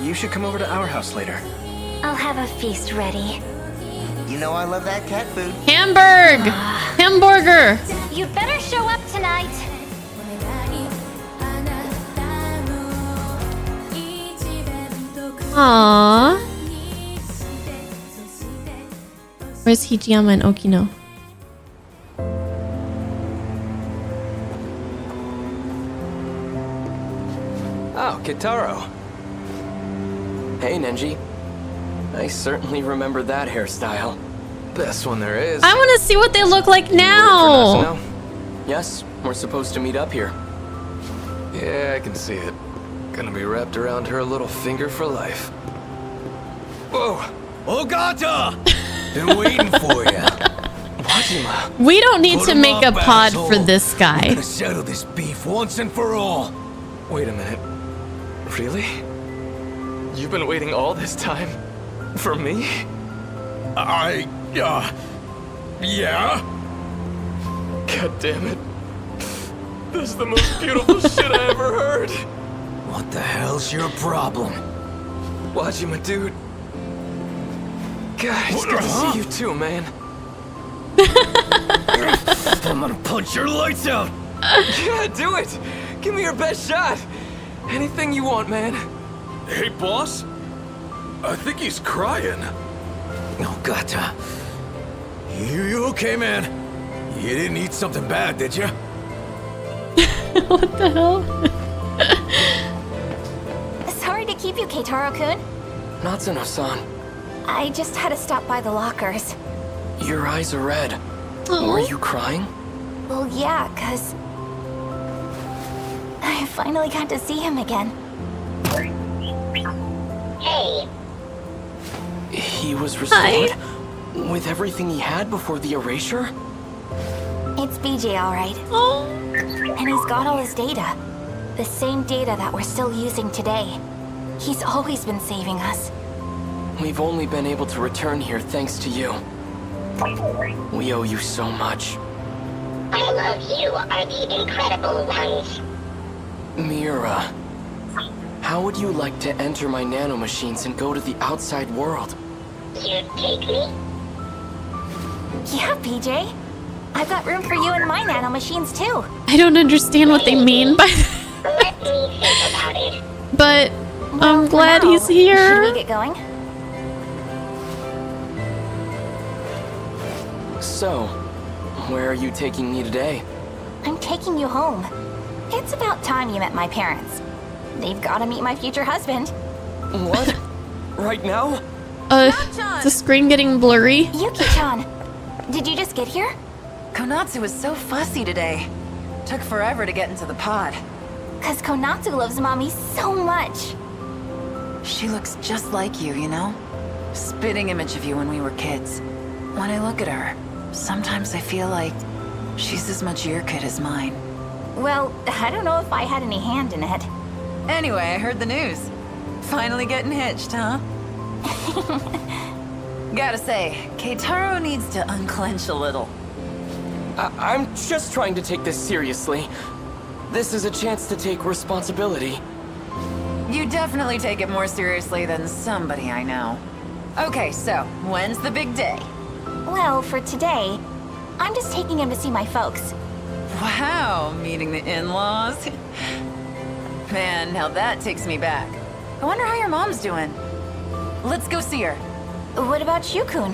you should come over to our house later. I'll have a feast ready. You know I love that cat food. Hamburger. You'd better show up tonight. Aww. Where's Hijiyama and Okino? Oh, Kitaro. Hey, Nenji. I certainly remember that hairstyle. Best one there is. I want to see what they look like Ready for now. Natsuno? Yes, we're supposed to meet up here. Yeah, I can see it. Gonna be wrapped around her little finger for life. Whoa! Ogata! Been waiting for you. Wajima. We don't need Put to 'em make a up, pod asshole. for this We're guy. gonna settle this beef once and for all. Wait a minute. Really? You've been waiting all this time? For me? Yeah? God damn it. This is the most beautiful shit I ever heard. What the hell's your problem? Watching my dude. God, it's good to see you too, man. I'm gonna punch your lights out! Yeah, do it! Give me your best shot! Anything you want, man. Hey, boss? I think he's crying. Oh, God. You okay, man? You didn't eat something bad, did you? What the hell? Sorry to keep you, Keitaro-kun. Natsuno-san, I just had to stop by the lockers. your eyes are red. Aw. Were you crying? Well, yeah, 'cause I finally got to see him again. Hey. He was restored? With everything he had before the erasure? It's BJ, all right. Oh. And he's got all his data. The same data that we're still using today. He's always been saving us. We've only been able to return here thanks to you. We owe you so much. I love you are the incredible ones. Mira, how would you like to enter my nanomachines and go to the outside world? You take me? Yeah, PJ. I've got room for you in my nanomachines too. I don't understand what they mean by that. Let me think about it. But I'm For glad now, he's Should here. we get going? So, where are you taking me today? I'm taking you home. It's about time you met my parents. They've got to meet my future husband. What? Right now? Is the screen getting blurry? Yuki-chan, did you just get here? Konatsu was so fussy today. Took forever to get into the pod. 'Cause Konatsu loves Mommy so much. She looks just like you, you know? Spitting image of you when we were kids. When I look at her, sometimes I feel like she's as much your kid as mine. Well, I don't know if I had any hand in it. Anyway, I heard the news. Finally getting hitched, huh? Gotta say, Keitaro needs to unclench a little. I'm just trying to take this seriously. This is a chance to take responsibility. You definitely take it more seriously than somebody I know. Okay, so, when's the big day? Well, for today, I'm just taking him to see my folks. Wow, meeting the in-laws? Man, now that takes me back. I wonder how your mom's doing. Let's go see her. What about you, Kun?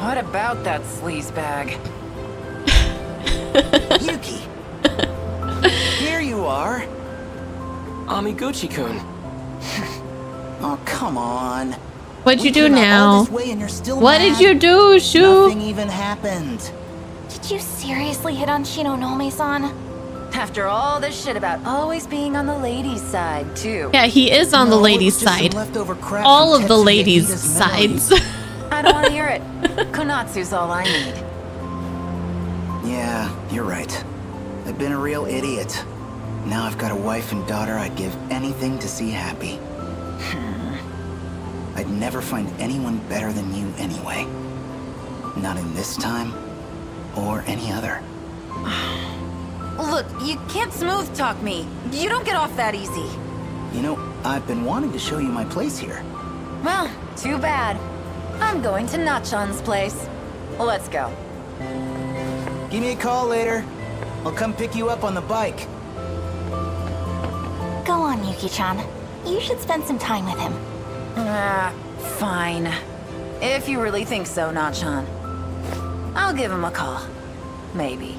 What about that sleazebag? Yuki! Here you are! Amiguchi-kun. Oh, come on. What'd you We do came out all now? this way and you're still What mad? did you do, Shu? Nothing even happened. Did you seriously hit on Shinonome-san? After all this shit about always being on the ladies' side, too. Yeah, he is on the No, it ladies' was just some side. leftover crap All from of the Tetsuya ladies' Iida's memory. sides. I don't want to hear it. Konatsu's all I need. Yeah, you're right. I've been a real idiot. Now I've got a wife and daughter I'd give anything to see happy. I'd never find anyone better than you anyway. Not in this time, or any other. Look, you can't smooth talk me. You don't get off that easy. You know, I've been wanting to show you my place here. Well, too bad. I'm going to Nachan's place. Let's go. Give me a call later. I'll come pick you up on the bike. Go on, Yuki-chan. You should spend some time with him. Fine. If you really think so, Nachan. I'll give him a call. Maybe.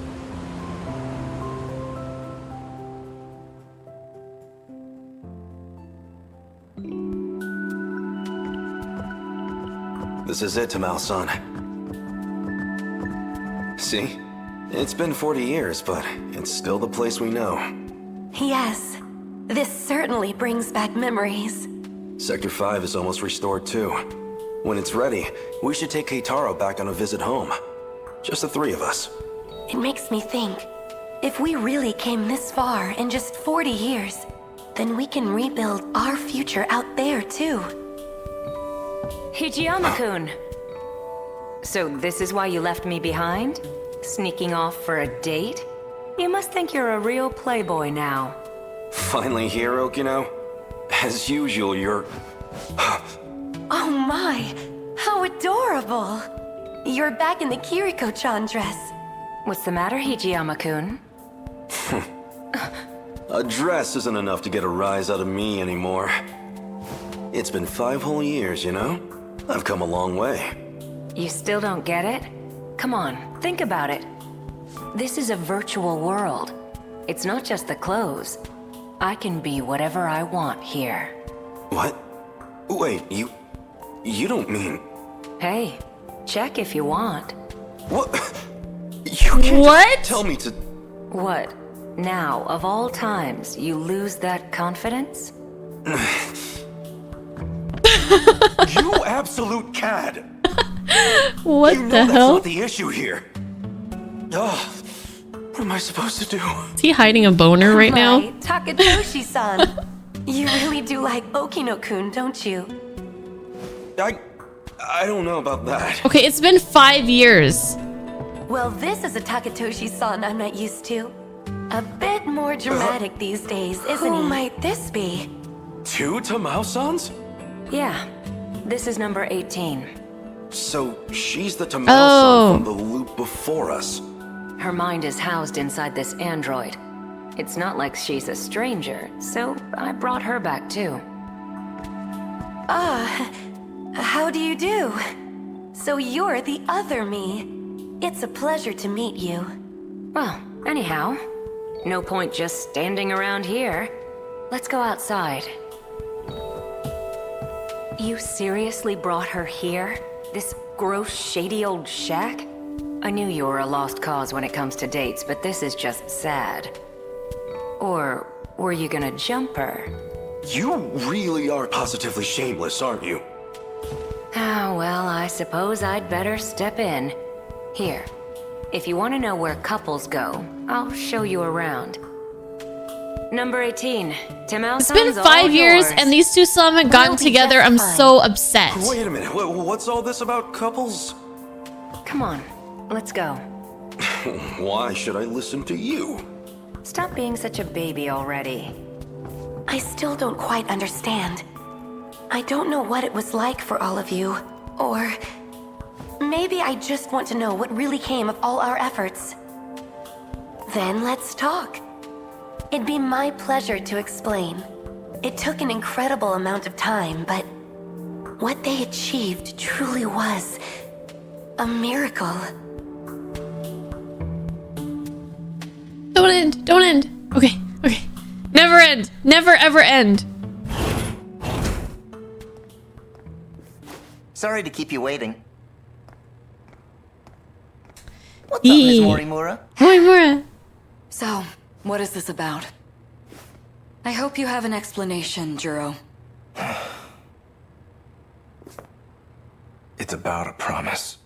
This is it, Tamao-san. See? It's been 40 years, but it's still the place we know. Yes. This certainly brings back memories. Sector 5 is almost restored too. When it's ready, we should take Keitaro back on a visit home. Just the three of us. It makes me think, if we really came this far in just 40 years, then we can rebuild our future out there too. Hijiyama-kun. So this is why you left me behind? Sneaking off for a date? You must think you're a real playboy now. Finally here, Okino. As usual, you're... Oh my, how adorable! You're back in the Kiriko-chan dress. What's the matter, Hijiyama-kun? A dress isn't enough to get a rise out of me anymore. It's been 5 whole years, you know? I've come a long way. You still don't get it? Come on, think about it. This is a virtual world. It's not just the clothes. I can be whatever I want here. What? Wait, you don't mean... Hey, check if you want. What? You can't just tell me to... What? Now, of all times, you lose that confidence? You absolute cad! What you know the that's hell? not the issue here. Oh, what am I supposed to do? Is he hiding a boner right now? Right, Takatoshi-san. You really do like Okino-kun, don't you? I don't know about that. Okay, it's been 5 years. Well, this is a Takatoshi-san I'm not used to. A bit more dramatic these days, isn't he? Who might this be? 2 Tamao-sans? Yeah, this is number 18. So she's the Tamao-san from the loop before us. Her mind is housed inside this android. It's not like she's a stranger, so I brought her back too. How do you do? So you're the other me. It's a pleasure to meet you. Well, anyhow, no point just standing around here. Let's go outside. You seriously brought her here? This gross, shady old shack? I knew you were a lost cause when it comes to dates, but this is just sad. Or were you gonna jump her? You really are positively shameless, aren't you? Ah, well, I suppose I'd better step in. Here, if you want to know where couples go, I'll show you around. Number 18, Tamao-san's It's been 5 years and these two still haven't gotten together. I'm so upset. Wait a minute, what's all this about couples? Come on, let's go. Why should I listen to you? Stop being such a baby already. I still don't quite understand. I don't know what it was like for all of you. Or maybe I just want to know what really came of all our efforts. Then let's talk. It'd be my pleasure to explain. It took an incredible amount of time, but what they achieved truly was a miracle. Don't end. Don't end. Okay. Okay. Never end. Never ever end. Sorry to keep you waiting. What's up, Miss Morimura? Morimura. So, what is this about? I hope you have an explanation, Juro. It's about a promise.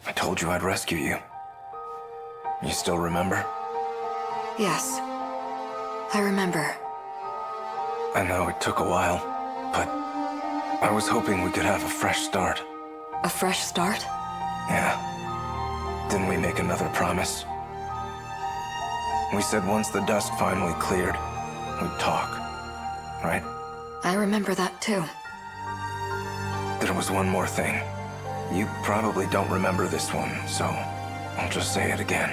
I told you I'd rescue you. You still remember? Yes. I remember. I know it took a while, but I was hoping we could have a fresh start. A fresh start? Yeah. Didn't we make another promise? We said once the dust finally cleared, we'd talk, right? I remember that too. There was one more thing. You probably don't remember this one, so I'll just say it again.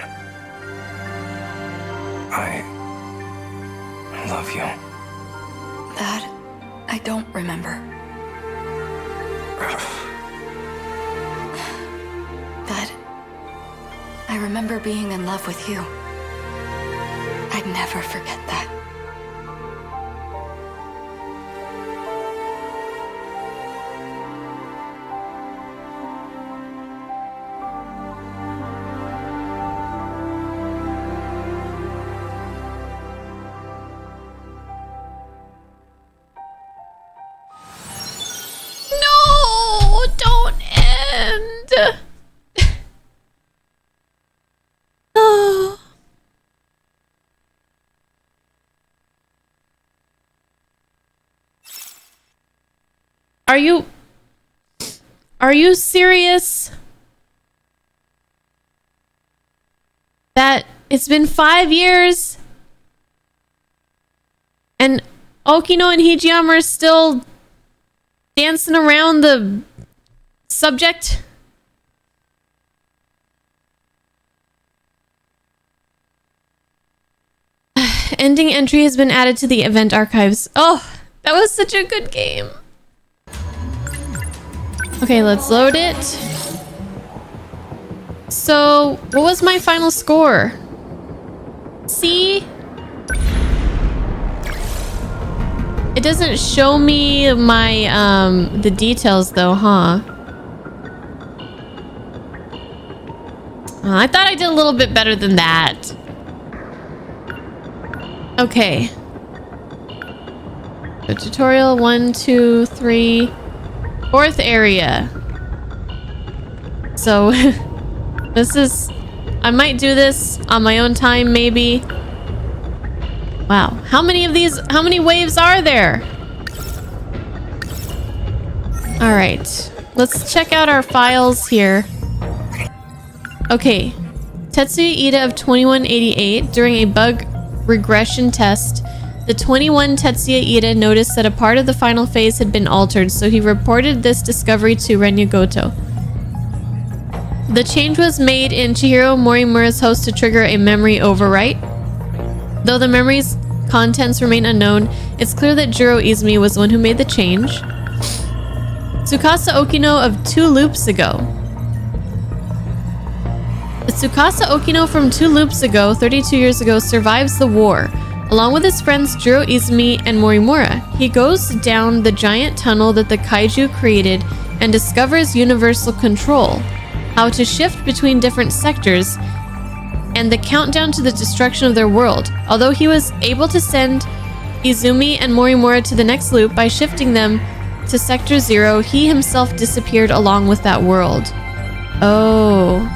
I love you. That I don't remember. But I remember being in love with you. I'd never forget that. No, don't end. Oh. Are you serious? That it's been 5 years and Okino and Hijiyama are still dancing around the subject? Ending entry has been added to the event archives. Oh, that was such a good game. Okay, let's load it. So, what was my final score? See? It doesn't show me my, the details though, huh? I thought I did a little bit better than that. Okay. So tutorial 1, 2, 3, 4th area. So this is, I might do this on my own time maybe. Wow, how many waves are there? All right, let's check out our files here. Okay, Tetsuya Ida of 2188, during a bug regression test, the 21 Tetsuya Ida noticed that a part of the final phase had been altered, so he reported this discovery to Renya Goto. The change was made in Chihiro Morimura's host to trigger a memory overwrite. Though the memory's contents remain unknown, it's clear that Jiro Izumi was the one who made the change. Tsukasa Okino of 2 loops ago. The Tsukasa Okino from 2 loops ago, 32 years ago, survives the war. Along with his friends Jiro Izumi and Morimura, he goes down the giant tunnel that the kaiju created and discovers universal control, how to shift between different sectors, and the countdown to the destruction of their world. Although he was able to send Izumi and Morimura to the next loop by shifting them to Sector 0, he himself disappeared along with that world. Oh.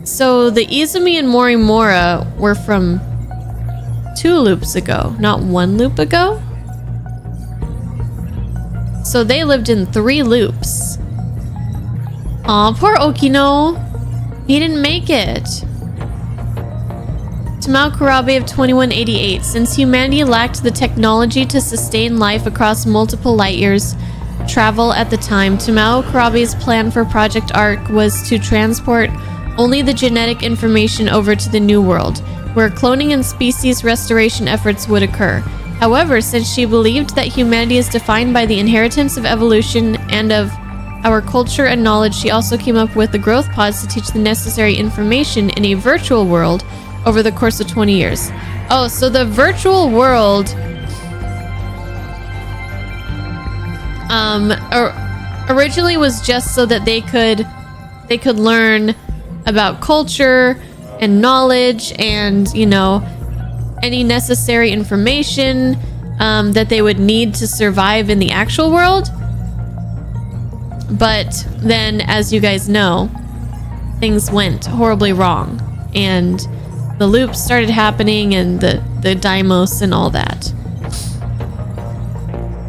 So the Izumi and Morimura were from 2 loops ago, not 1 loop ago? So they lived in 3 loops. Aw, poor Okino. He didn't make it. Tamao Kurabe of 2188. Since humanity lacked the technology to sustain life across multiple light years travel at the time, Tamao Kurabe's plan for Project Ark was to transport only the genetic information over to the New World, where cloning and species restoration efforts would occur. However, since she believed that humanity is defined by the inheritance of evolution and of our culture and knowledge, she also came up with the growth pods to teach the necessary information in a virtual world over the course of 20 years. Oh, so the virtual world originally was just so that they could learn about culture and knowledge and, you know, any necessary information that they would need to survive in the actual world. But then, as you guys know, things went horribly wrong and the loops started happening and the Daimos and all that.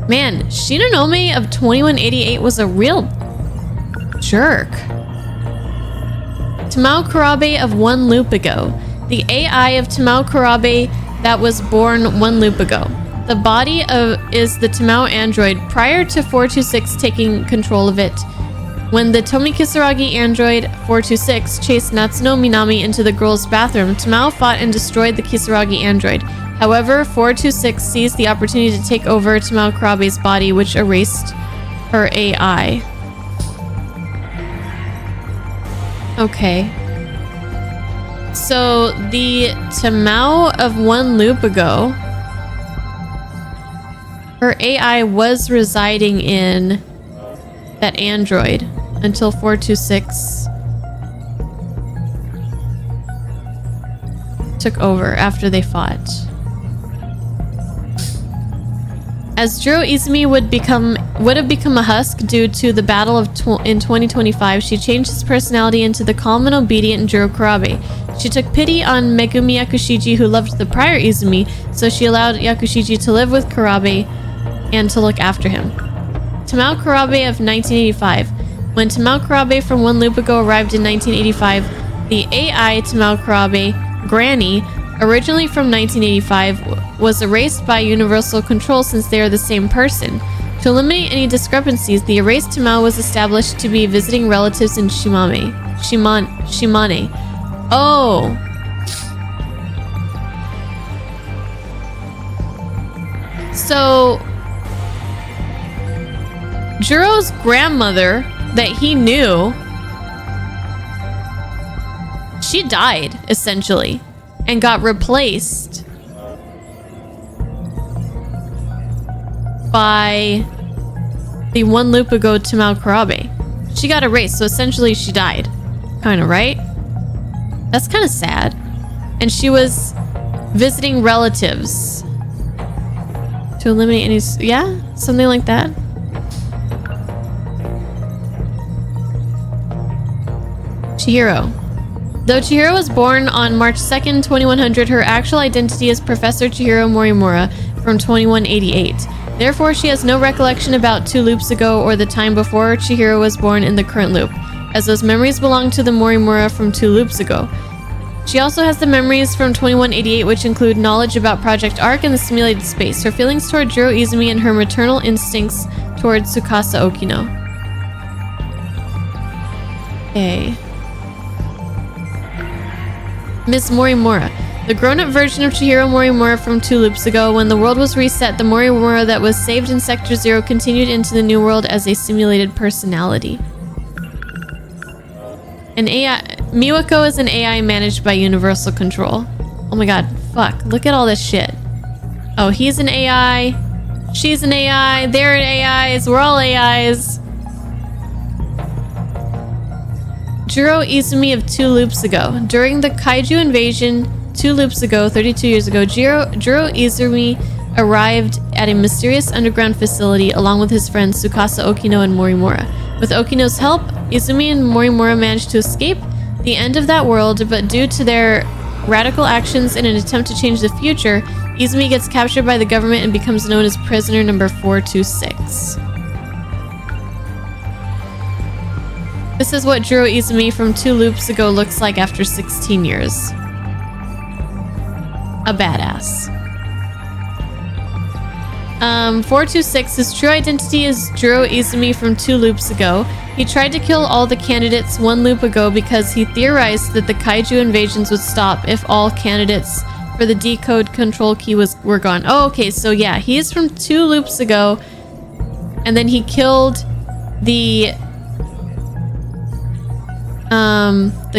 Man, Shinonome of 2188 was a real jerk. Tamao Kurabe of 1 loop ago. The AI of Tamao Kurabe that was born 1 loop ago. The body is the Tamao android prior to 426 taking control of it. When the Tomi Kisaragi android 426 chased Natsuno Minami into the girls' bathroom, Tamao fought and destroyed the Kisaragi android. However, 426 seized the opportunity to take over Tamao Kurabe's body, which erased her AI. Okay. So the Tamao of 1 loop ago, her AI was residing in that android until 426 took over after they fought. As Jiro Izumi would have become a husk due to the battle in 2025, she changed his personality into the calm and obedient Jiro Kurabe. She took pity on Megumi Yakushiji, who loved the prior Izumi, so she allowed Yakushiji to live with Kurabe and to look after him. Tamao Kurabe of 1985. When Tamao Kurabe from one loop ago arrived in 1985, the AI Tamao Kurabe, Granny, originally from 1985, was erased by Universal Control since they are the same person. To eliminate any discrepancies, the erased Tamao was established to be visiting relatives in Shimane. Oh. So Juro's grandmother that he knew, she died essentially and got replaced by the one loop ago Tamao Kurabe. She got erased, so essentially she died. Kinda, right? That's kind of sad. And she was visiting relatives to eliminate any... Yeah? Something like that? Chihiro. Though Chihiro was born on March 2nd, 2100, her actual identity is Professor Chihiro Morimura from 2188. Therefore, she has no recollection about 2 loops ago or the time before Chihiro was born in the current loop, as those memories belong to the Morimura from 2 loops ago. She also has the memories from 2188, which include knowledge about Project Arc and the simulated space, her feelings toward Jiro Izumi, and her maternal instincts toward Tsukasa Okino. Okay. Miss Morimura. The grown-up version of Chihiro Morimura from 2 loops ago. When the world was reset, the Morimura that was saved in Sector 0 continued into the new world as a simulated personality. An AI... Miwako is an AI managed by Universal Control. Oh my god, fuck. Look at all this shit. Oh, he's an AI. She's an AI. They're AIs. We're all AIs. Jiro Izumi of 2 loops ago. During the Kaiju invasion 2 loops ago, 32 years ago, Jiro Izumi arrived at a mysterious underground facility along with his friends Tsukasa Okino and Morimura. With Okino's help, Izumi and Morimura managed to escape the end of that world, but due to their radical actions in an attempt to change the future, Izumi gets captured by the government and becomes known as prisoner number 426. This is what Jiro Izumi from 2 loops ago looks like after 16 years. A badass. 426's true identity is Jiro Izumi from 2 loops ago. He tried to kill all the candidates 1 loop ago because he theorized that the Kaiju invasions would stop if all candidates for the decode control key were gone. Oh, okay, so yeah, he's from 2 loops ago, and then he killed the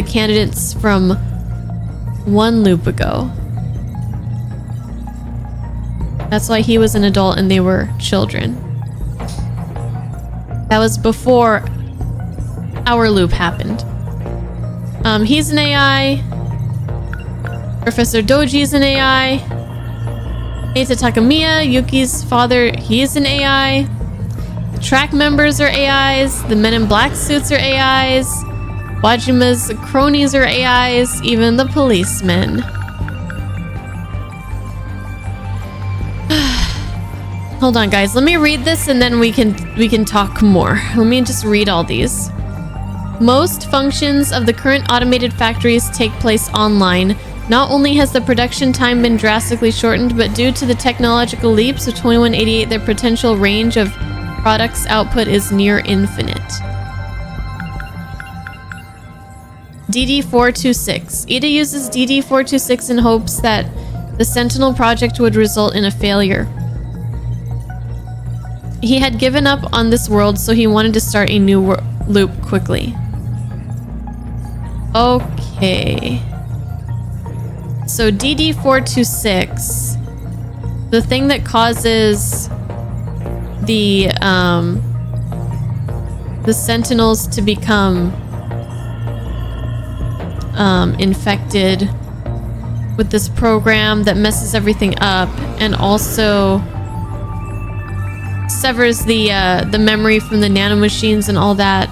candidates from 1 loop ago. That's why he was an adult and they were children. That was before our loop happened. He's an AI. Professor Doji's an AI. Eita Takamiya, Yuki's father, he's an AI. The track members are AIs. The men in black suits are AIs. Wajima's cronies are AIs. Even the policemen. Hold on, guys. Let me read this and then we can talk more. Let me just read all these. Most functions of the current automated factories take place online. Not only has the production time been drastically shortened, but due to the technological leaps of 2188, their potential range of products output is near infinite. DD426. Ida uses DD426 in hopes that the Sentinel project would result in a failure. He had given up on this world, so he wanted to start a new loop quickly. Okay. So DD426, the thing that causes the Sentinels to become infected with this program that messes everything up and also severs the memory from the nanomachines and all that.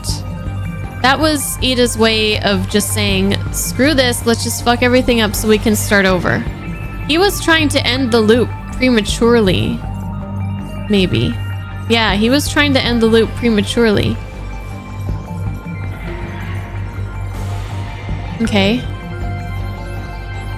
That was Ida's way of just saying, screw this, let's just fuck everything up so we can start over. He was trying to end the loop prematurely. Maybe. Yeah, he was trying to end the loop prematurely. Okay.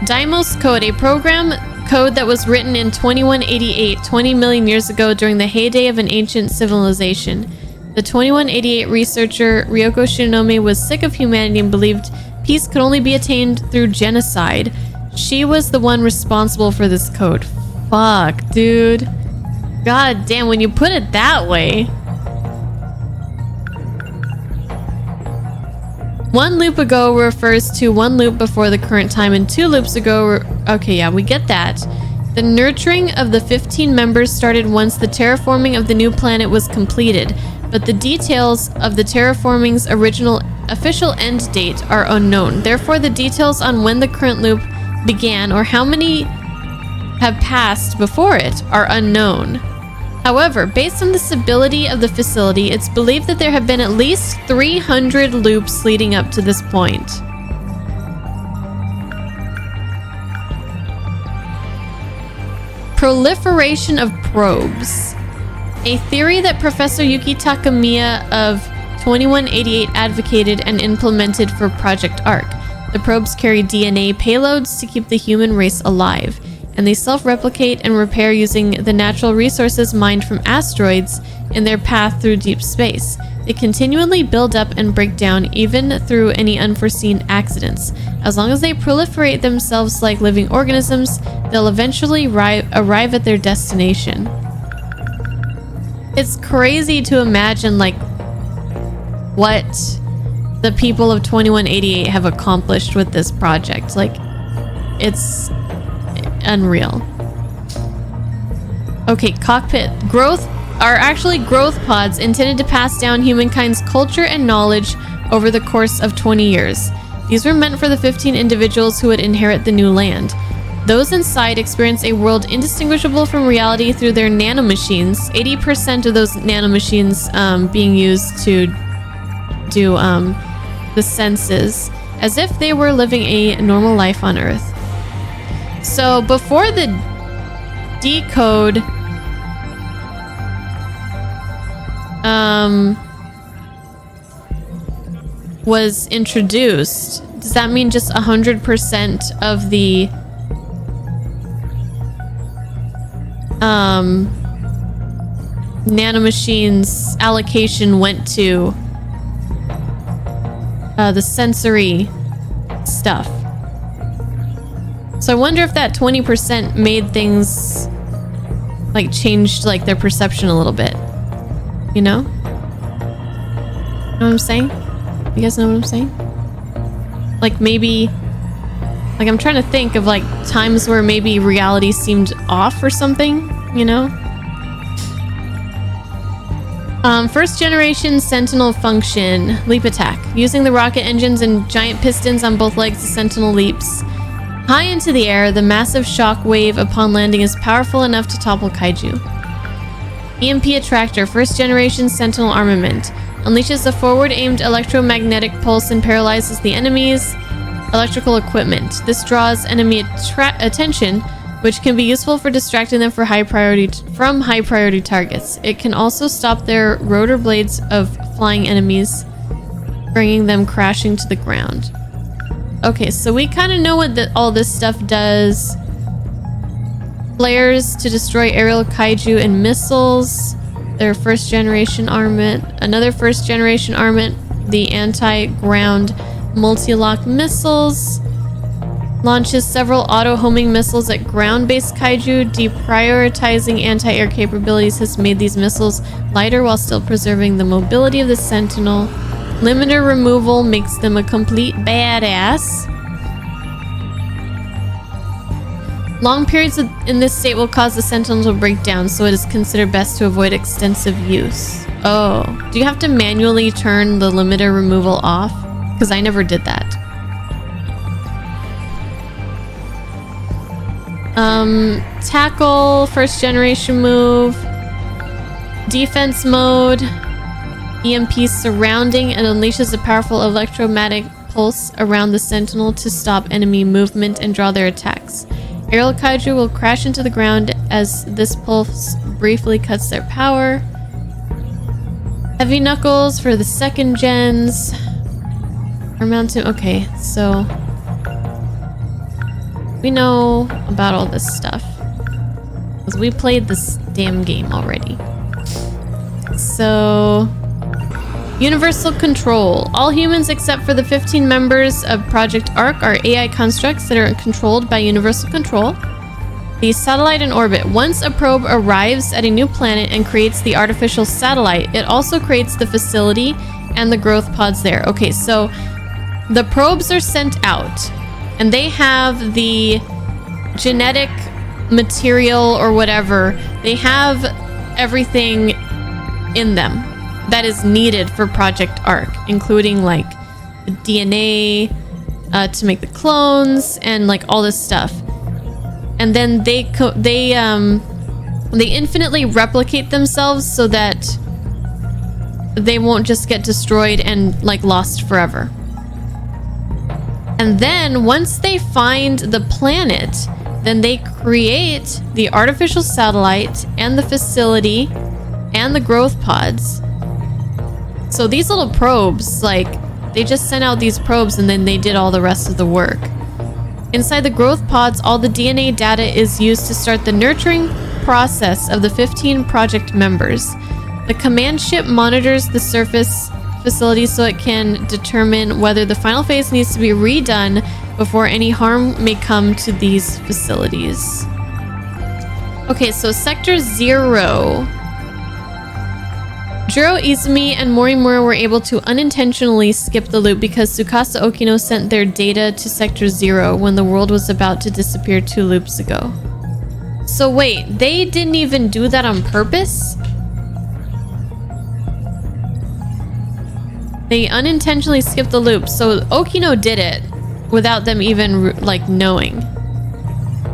Deimos Code, a program code that was written in 2188, 20 million years ago during the heyday of an ancient civilization. The 2188 researcher Ryoko Shinome was sick of humanity and believed peace could only be attained through genocide. She was the one responsible for this code. Fuck, dude. God damn, when you put it that way. One loop ago refers to one loop before the current time, and 2 loops ago... Okay, yeah, we get that. The nurturing of the 15 members started once the terraforming of the new planet was completed, but the details of the terraforming's original official end date are unknown. Therefore, the details on when the current loop began or how many have passed before it are unknown. However, based on the stability of the facility, it's believed that there have been at least 300 loops leading up to this point. Proliferation of probes. A theory that Professor Yuki Takamiya of 2188 advocated and implemented for Project Ark. The probes carry DNA payloads to keep the human race alive, and they self-replicate and repair using the natural resources mined from asteroids in their path through deep space. They continually build up and break down even through any unforeseen accidents. As long as they proliferate themselves like living organisms, they'll eventually arrive at their destination. It's crazy to imagine like what the people of 2188 have accomplished with this project. Like, it's unreal. Okay, cockpit. Growth are actually growth pods intended to pass down humankind's culture and knowledge over the course of 20 years. These were meant for the 15 individuals who would inherit the new land. Those inside experience a world indistinguishable from reality through their nanomachines, 80% of those nanomachines being used to do the senses, as if they were living a normal life on Earth. So before the decode was introduced, does that mean just 100% of the nanomachines allocation went to the sensory stuff? So I wonder if that 20% made things like changed like their perception a little bit, you know? Know what I'm saying? You guys know what I'm saying? Like maybe, like I'm trying to think of like times where maybe reality seemed off or something, you know? First generation Sentinel function, leap attack. Using the rocket engines and giant pistons on both legs, the Sentinel leaps high into the air. The massive shock wave upon landing is powerful enough to topple kaiju. EMP attractor, first generation Sentinel armament. Unleashes a forward-aimed electromagnetic pulse and paralyzes the enemy's electrical equipment. This draws enemy attention, which can be useful for distracting them from high priority targets. It can also stop their rotor blades of flying enemies, bringing them crashing to the ground. Okay, so we kind of know what all this stuff does. Flares to destroy aerial kaiju and missiles. Their first generation armament. Another first generation armament, the anti-ground multi-lock missiles. Launches several auto-homing missiles at ground-based kaiju. Deprioritizing anti-air capabilities has made these missiles lighter while still preserving the mobility of the Sentinel. Limiter removal makes them a complete badass. Long periods in this state will cause the Sentinel to break down, so it is considered best to avoid extensive use. Oh, do you have to manually turn the limiter removal off? Because I never did that. Tackle, first generation move. Defense mode. EMP surrounding and unleashes a powerful electromagnetic pulse around the Sentinel to stop enemy movement and draw their attacks. Aerial Kaiju will crash into the ground as this pulse briefly cuts their power. Heavy Knuckles for the second gens. Mountain. Okay, so we know about all this stuff because we played this damn game already. So, universal control. All humans except for the 15 members of Project ARC are AI constructs that are controlled by universal control. The satellite in orbit. Once a probe arrives at a new planet and creates the artificial satellite, it also creates the facility and the growth pods there. Okay, so the probes are sent out and they have the genetic material or whatever. They have everything in them that is needed for Project ARC, including like the DNA to make the clones and like all this stuff. And then they infinitely replicate themselves so that they won't just get destroyed and like lost forever. And then once they find the planet, then they create the artificial satellite and the facility and the growth pods. So these little probes, like, they just sent out these probes and then they did all the rest of the work. Inside the growth pods, all the DNA data is used to start the nurturing process of the 15 project members. The command ship monitors the surface facility so it can determine whether the final phase needs to be redone before any harm may come to these facilities. Okay, so Sector 0. Jiro, Izumi, and Morimura were able to unintentionally skip the loop because Tsukasa Okino sent their data to Sector 0 when the world was about to disappear 2 loops ago. So wait, they didn't even do that on purpose? They unintentionally skipped the loop, so Okino did it without them even like knowing.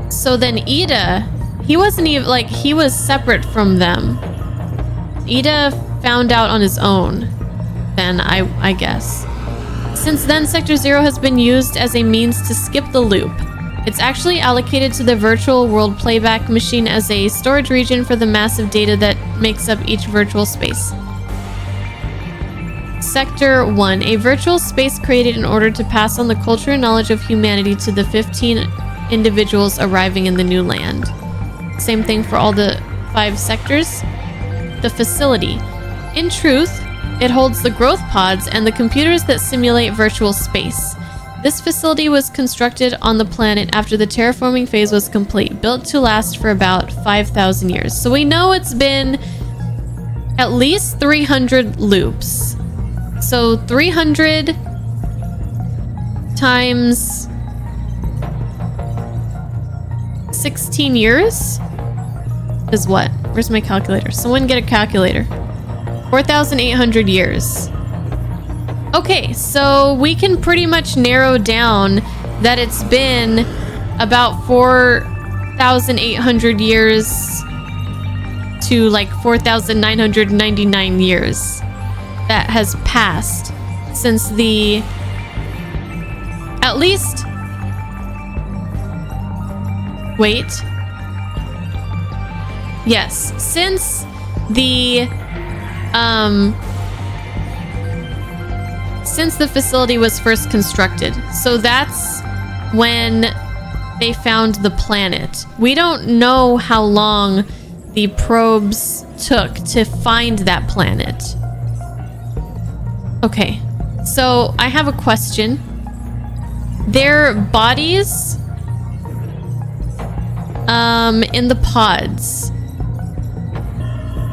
So then Ida, he wasn't even like, he was separate from them. Ida found out on his own then, I guess. Since then, Sector 0 has been used as a means to skip the loop. It's actually allocated to the virtual world playback machine as a storage region for the massive data that makes up each virtual space. Sector 1, a virtual space created in order to pass on the culture and knowledge of humanity to the 15 individuals arriving in the new land. Same thing for all the 5 sectors. The facility. In truth, it holds the growth pods and the computers that simulate virtual space. This facility was constructed on the planet after the terraforming phase was complete, built to last for about 5,000 years. So we know it's been at least 300 loops. So 300 times 16 years is what? Where's my calculator? Someone get a calculator. 4,800 years. Okay, so we can pretty much narrow down that it's been about 4,800 years to like 4,999 years that has passed since the, at least, wait, yes, since the facility was first constructed. So that's when they found the planet. We don't know how long the probes took to find that planet. Okay, so I have a question. Their bodies in the pods.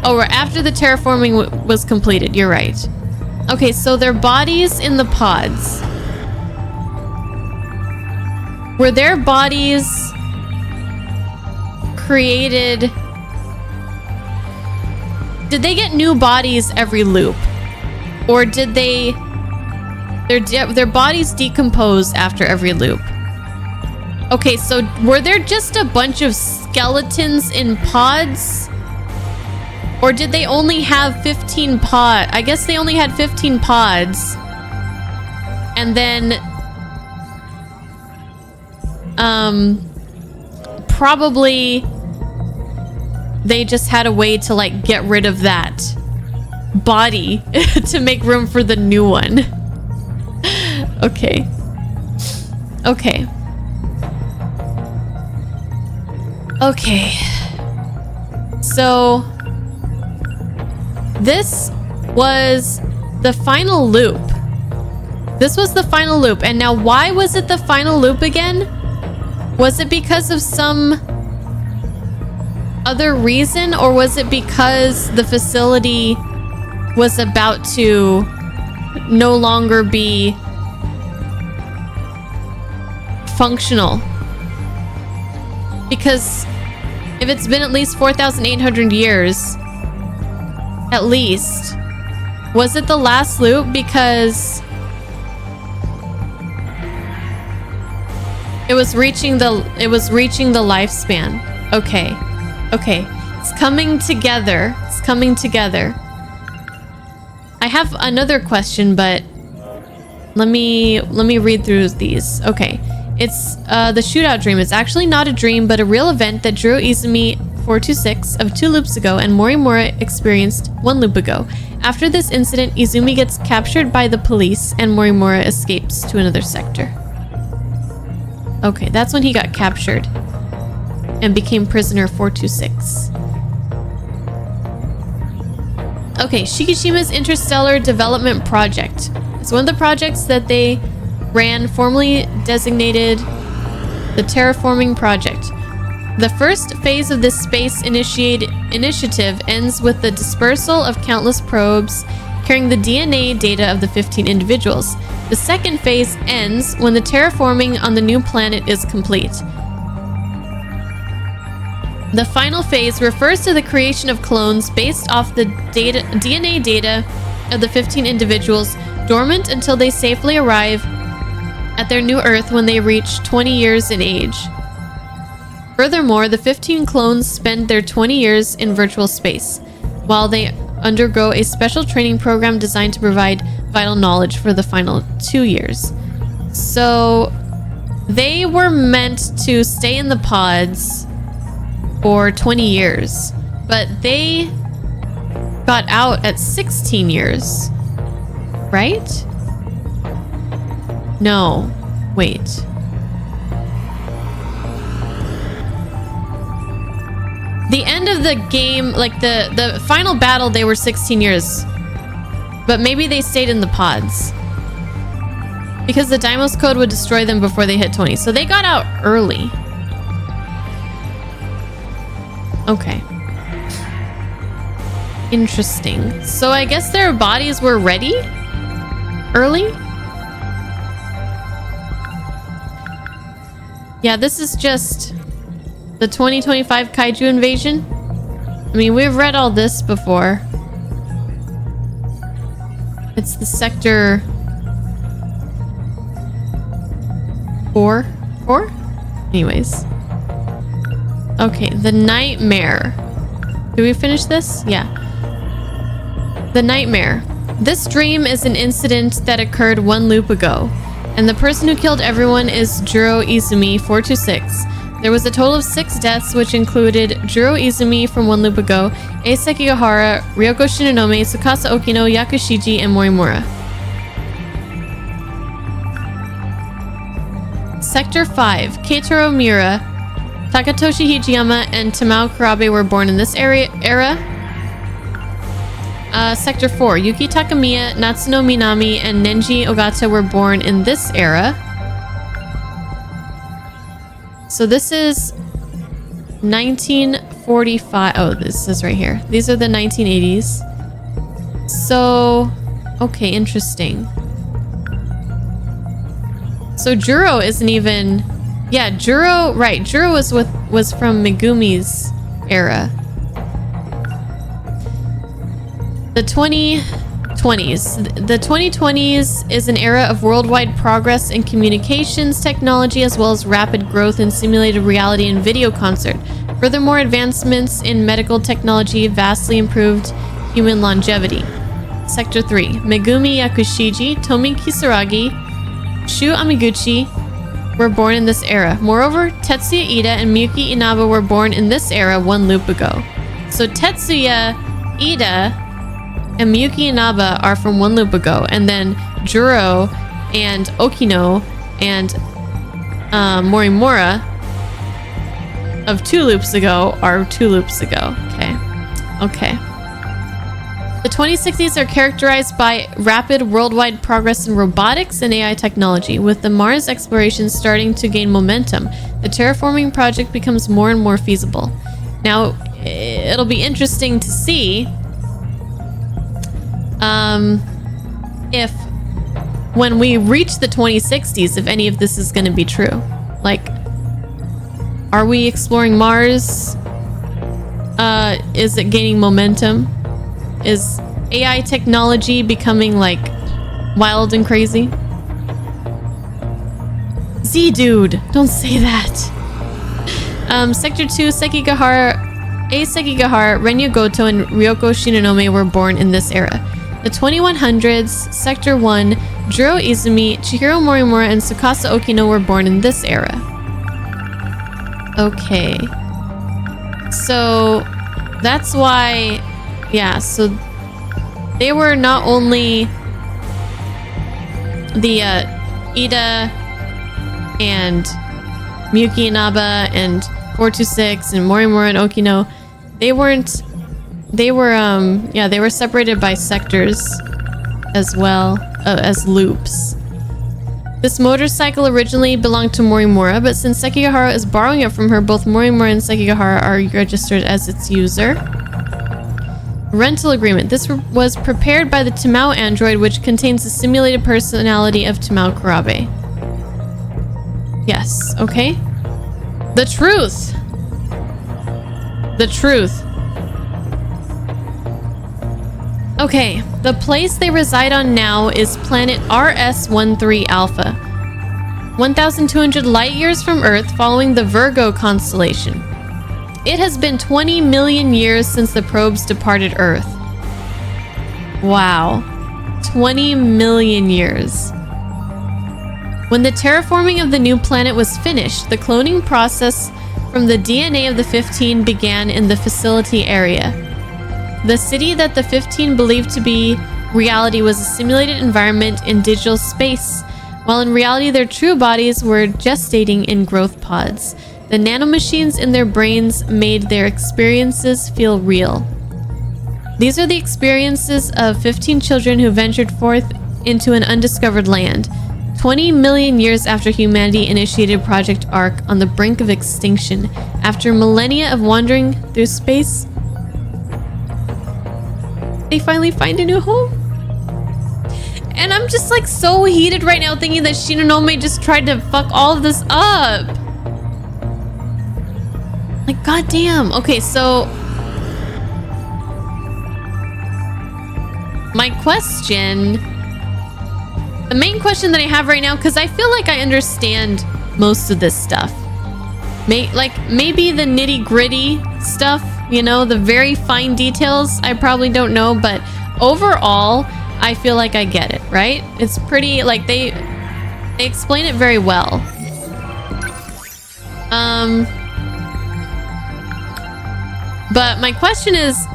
Oh, after the terraforming was completed, you're right. Okay, so their bodies in the pods. Were their bodies created? Did they get new bodies every loop? Or did they, their bodies decompose after every loop? Okay, so were there just a bunch of skeletons in pods? Or did they only have 15 pods? I guess they only had 15 pods. And then... probably... they just had a way to, like, get rid of that body to make room for the new one. Okay. Okay. Okay. So... this was the final loop. This was the final loop. And now why was it the final loop again? Was it because of some other reason, or was it because the facility was about to no longer be functional? Because if it's been at least 4,800 years, at least, was it the last loop because it was reaching the lifespan? Okay. Okay, it's coming together. It's coming together. I have another question, but let me read through these. Okay, it's the shootout dream. It's actually not a dream, but a real event that Juro Izumi 426 of 2 loops ago and Morimura experienced 1 loop ago. After this incident, Izumi gets captured by the police and Morimura escapes to another sector. Okay, that's when he got captured and became prisoner 426. Okay, Shikishima's Interstellar Development Project. It's one of the projects that they ran, formerly designated the Terraforming Project. The first phase of this space initiative ends with the dispersal of countless probes carrying the DNA data of the 15 individuals. The second phase ends when the terraforming on the new planet is complete. The final phase refers to the creation of clones based off the DNA data of the 15 individuals, dormant until they safely arrive at their new Earth when they reach 20 years in age. Furthermore, the 15 clones spend their 20 years in virtual space, while they undergo a special training program designed to provide vital knowledge for the final 2 years. So, they were meant to stay in the pods for 20 years, but they got out at 16 years, right? No, wait. The end of the game, like the final battle, they were 16 years, but maybe they stayed in the pods because the Deimos code would destroy them before they hit 20. So they got out early. Okay. Interesting. So I guess their bodies were ready early? Yeah, this is just the 2025 Kaiju invasion. I mean, we've read all this before. It's the Sector 4? Anyways. Okay, the Nightmare. Did we finish this? Yeah. The Nightmare. This dream is an incident that occurred 1 loop ago, and the person who killed everyone is Juro Izumi 426. There was a total of 6 deaths, which included Juro Izumi from 1 loop ago, Ei Sekigahara, Ryoko Shinonome, Tsukasa Okino, Yakushiji, and Morimura. Sector 5. Keitaro Miura, Takatoshi Hijiyama, and Tamao Kurabe were born in this era. Sector 4. Yuki Takamiya, Natsuno Minami, and Nenji Ogata were born in this era. So this is 1945. Oh, this is right here. These are the 1980s. So, okay, interesting. So Juro isn't even... Yeah, Juro, right. Juro was from Megumi's era. The 2020s. The 2020s is an era of worldwide progress in communications technology, as well as rapid growth in simulated reality and video Furthermore, advancements in medical technology vastly improved human longevity. Sector 3. Megumi Yakushiji, Tomi Kisaragi, Shu Amiguchi were born in this era. Moreover, Tetsuya Ida and Miyuki Inaba were born in this era 1 loop ago. So Tetsuya Ida and Miyuki Inaba are from 1 loop ago, and then Juro and Okino and Morimura of 2 loops ago are 2 loops ago. Okay. The 2060s are characterized by rapid worldwide progress in robotics and AI technology. With the Mars exploration starting to gain momentum, the terraforming project becomes more and more feasible. Now, it'll be interesting to see if when we reach the 2060s, if any of this is going to be true. Like, are we exploring Mars? Is it gaining momentum? Is AI technology becoming like wild and crazy? Z dude, don't say that. Sector 2, Sekigahara, Renya Goto, and Ryoko Shinonome were born in this era. The 2100s, Sector 1, Juro Izumi, Chihiro Morimura, and Tsukasa Okino were born in this era. Okay. So that's why, yeah, so they were not only the Ida and Miyuki Inaba and 426 and Morimura and Okino, they were separated by sectors as well, as loops. This motorcycle originally belonged to Morimura, but since Sekigahara is borrowing it from her, both Morimura and Sekigahara are registered as its user. Rental agreement. This was prepared by the Tamao android, which contains the simulated personality of Tamao Kurabe. Yes, okay. The truth. The truth. Okay, the place they reside on now is planet RS-13 Alpha, 1,200 light years from Earth, following the Virgo constellation. It has been 20 million years since the probes departed Earth. Wow, 20 million years. When the terraforming of the new planet was finished, the cloning process from the DNA of the 15 began in the facility area. The city that the 15 believed to be reality was a simulated environment in digital space, while in reality their true bodies were gestating in growth pods. The nanomachines in their brains made their experiences feel real. These are the experiences of 15 children who ventured forth into an undiscovered land, 20 million years after humanity initiated Project Ark on the brink of extinction. After millennia of wandering through space, they finally find a new home. And I'm just like so heated right now thinking that Shinonome just tried to fuck all of this up. Like, goddamn. Okay, so my question, the main question that I have right now, because I feel like I understand most of this stuff. Maybe the nitty gritty stuff, you know, the very fine details, I probably don't know, but overall, I feel like I get it, right? It's pretty, like, they explain it very well. But my question is,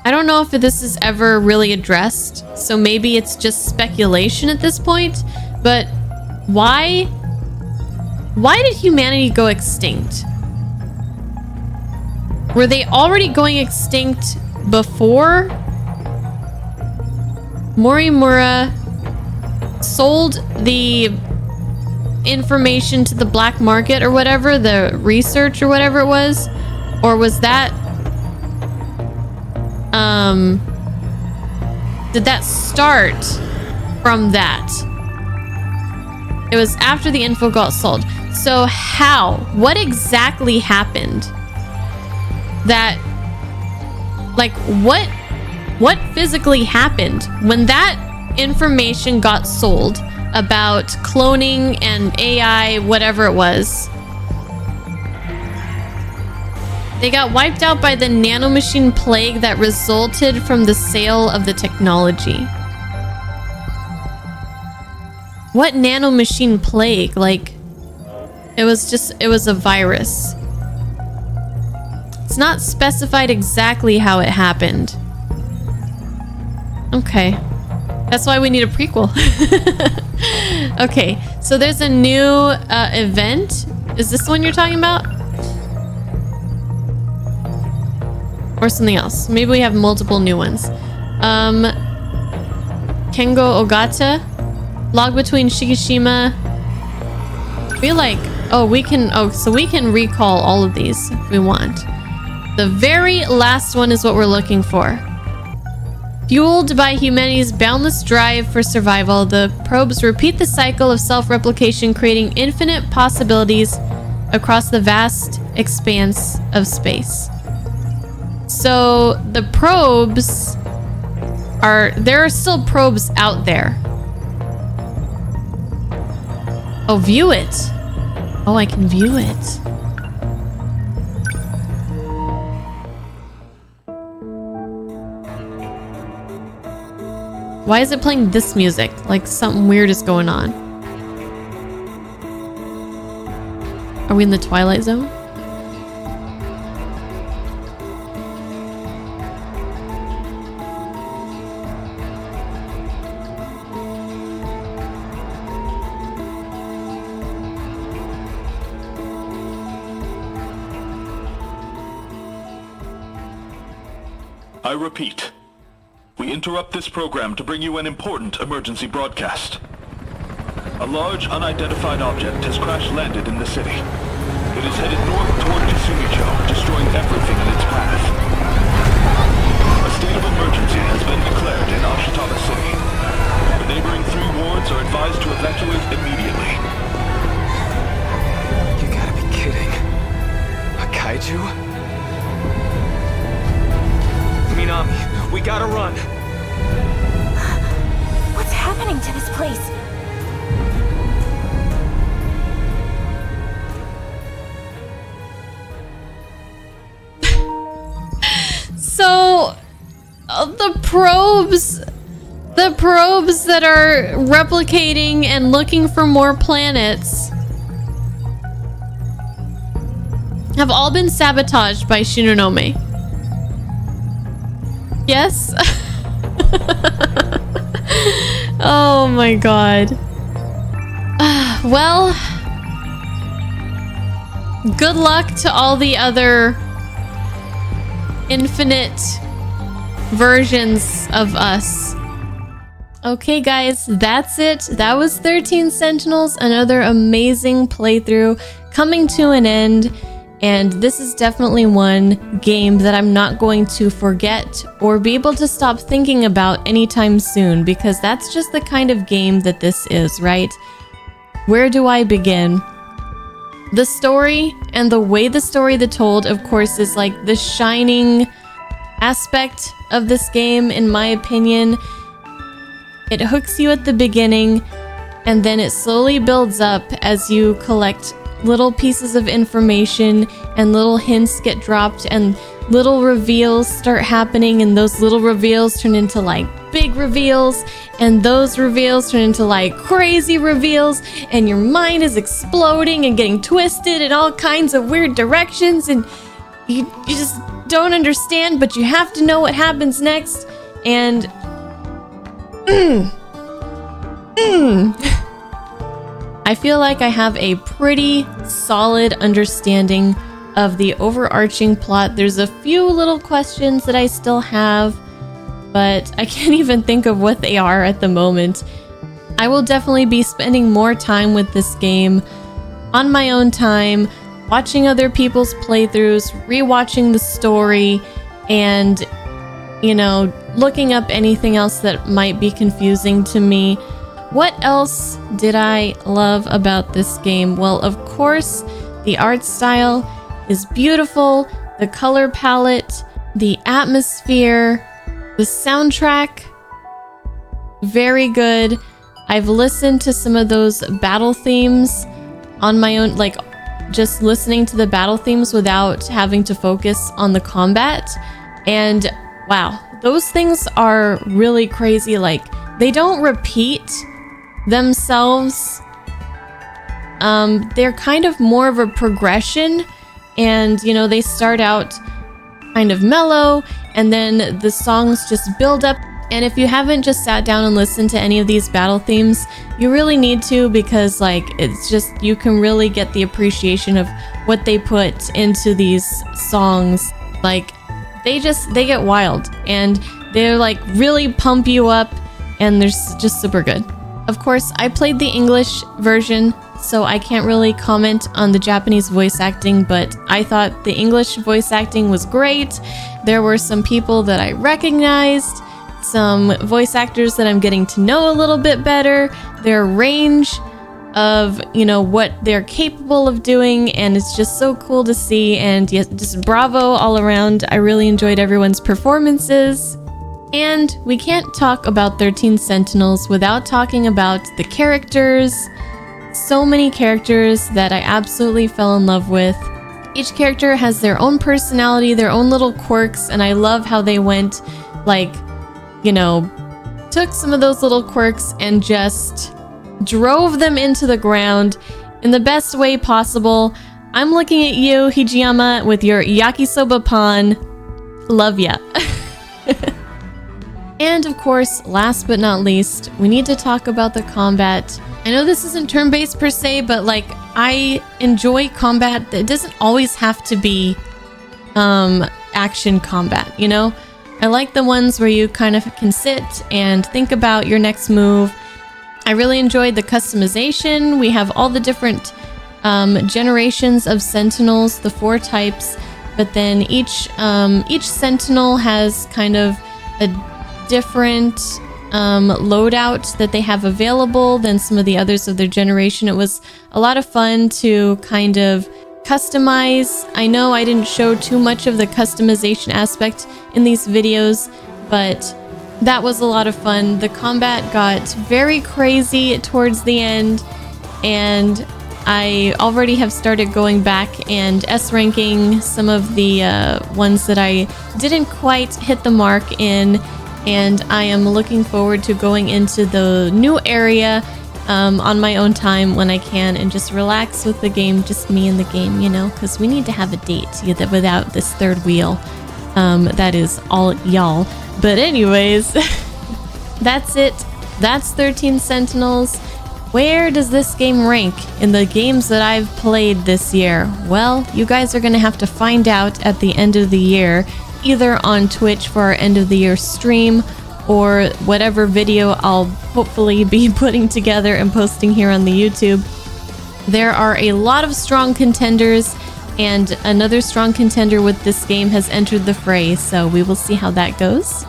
I don't know if this is ever really addressed, so maybe it's just speculation at this point, but why did humanity go extinct? Were they already going extinct before Morimura sold the information to the black market or whatever, the research or whatever it was? Or was that, did that start from that? It was after the info got sold. So how? What exactly happened? That, like, what physically happened when that information got sold about cloning and AI, whatever it was? They got wiped out by the nanomachine plague that resulted from the sale of the technology. What nanomachine plague? Like, it was a virus. It's not specified exactly how it happened. Okay. That's why we need a prequel. Okay, so there's a new event. Is this the one you're talking about? Or something else? Maybe we have multiple new ones. Kengo Ogata. Log between Shikishima. I feel like... Oh, we can... Oh, so we can recall all of these if we want. The very last one is what we're looking for. Fueled by humanity's boundless drive for survival, the probes repeat the cycle of self-replication, creating infinite possibilities across the vast expanse of space. So the probes are... There are still probes out there. Oh, view it. Oh, I can view it. Why is it playing this music? Like something weird is going on. Are we in the Twilight Zone? I repeat. We interrupt this program to bring you an important emergency broadcast. A large, unidentified object has crash-landed in the city. It is headed north toward Kasumicho, destroying everything in its path. A state of emergency has been declared in Ashitara City. The neighboring 3 wards are advised to evacuate immediately. You gotta be kidding. A kaiju? Minami, we gotta run. What's happening to this place? So, the probes that are replicating and looking for more planets have all been sabotaged by Shinonome. Yes? Oh my god. Well, good luck to all the other infinite versions of us. Okay guys, that's it. That was 13 Sentinels, another amazing playthrough coming to an end. And this is definitely one game that I'm not going to forget or be able to stop thinking about anytime soon, because that's just the kind of game that this is, right? Where do I begin? The story and the way the story is told, of course, is like the shining aspect of this game, in my opinion. It hooks you at the beginning, and then it slowly builds up as you collect little pieces of information and little hints get dropped and little reveals start happening, and those little reveals turn into like big reveals, and those reveals turn into like crazy reveals, and your mind is exploding and getting twisted in all kinds of weird directions, and you just don't understand, but you have to know what happens next. And I feel like I have a pretty solid understanding of the overarching plot. There's a few little questions that I still have, but I can't even think of what they are at the moment. I will definitely be spending more time with this game on my own time, watching other people's playthroughs, rewatching the story, and, you know, looking up anything else that might be confusing to me. What else did I love about this game? Well, of course, the art style is beautiful, the color palette, the atmosphere, the soundtrack, very good. I've listened to some of those battle themes on my own, like just listening to the battle themes without having to focus on the combat. And wow, those things are really crazy. Like, they don't repeat themselves. They're kind of more of a progression, and you know, they start out kind of mellow and then the songs just build up. And if you haven't just sat down and listened to any of these battle themes, you really need to, because like, it's just, you can really get the appreciation of what they put into these songs. Like, they get wild and they're like really pump you up, and they're just super good. Of course, I played the English version, so I can't really comment on the Japanese voice acting, but I thought the English voice acting was great. There were some people that I recognized, some voice actors that I'm getting to know a little bit better, their range of, you know, what they're capable of doing, and it's just so cool to see. And yes, just bravo all around. I really enjoyed everyone's performances. And we can't talk about 13 Sentinels without talking about the characters. So many characters that I absolutely fell in love with. Each character has their own personality, their own little quirks, and I love how they went, like, you know, took some of those little quirks and just drove them into the ground in the best way possible. I'm looking at you, Hijiyama, with your yakisoba pan. Love ya. And of course, last but not least, we need to talk about the combat. I know this isn't turn-based per se, but like, I enjoy combat that doesn't always have to be action combat, you know? I like the ones where you kind of can sit and think about your next move. I really enjoyed the customization. We have all the different generations of Sentinels, the 4 types, but then each Sentinel has kind of a different loadout that they have available than some of the others of their generation. It was a lot of fun to kind of customize. I know I didn't show too much of the customization aspect in these videos, but that was a lot of fun. The combat got very crazy towards the end, and I already have started going back and S-ranking some of the ones that I didn't quite hit the mark in, and I am looking forward to going into the new area on my own time when I can, and just relax with the game, just me and the game, you know, because we need to have a date without this third wheel. That is all y'all. But anyways, that's it. That's 13 Sentinels. Where does this game rank in the games that I've played this year? Well, you guys are going to have to find out at the end of the year, either on Twitch for our end of the year stream, or whatever video I'll hopefully be putting together and posting here on the YouTube. There are a lot of strong contenders, and another strong contender with this game has entered the fray, so we will see how that goes.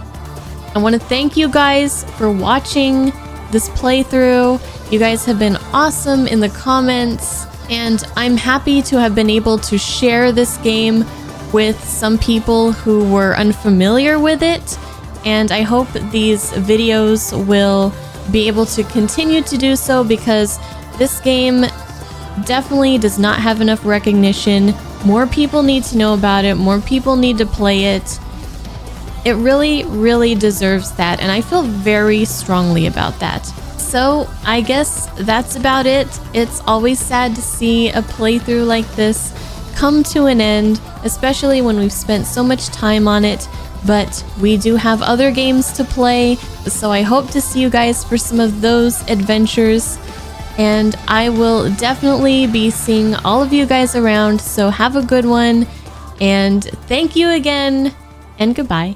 I want to thank you guys for watching this playthrough. You guys have been awesome in the comments, and I'm happy to have been able to share this game with some people who were unfamiliar with it, and I hope these videos will be able to continue to do so, because this game definitely does not have enough recognition. More people need to know about it, more people need to play it. It really, really deserves that, and I feel very strongly about that. So I guess that's about it. It's always sad to see a playthrough like this come to an end, especially when we've spent so much time on it, but we do have other games to play, so I hope to see you guys for some of those adventures, and I will definitely be seeing all of you guys around, so have a good one, and thank you again, and goodbye.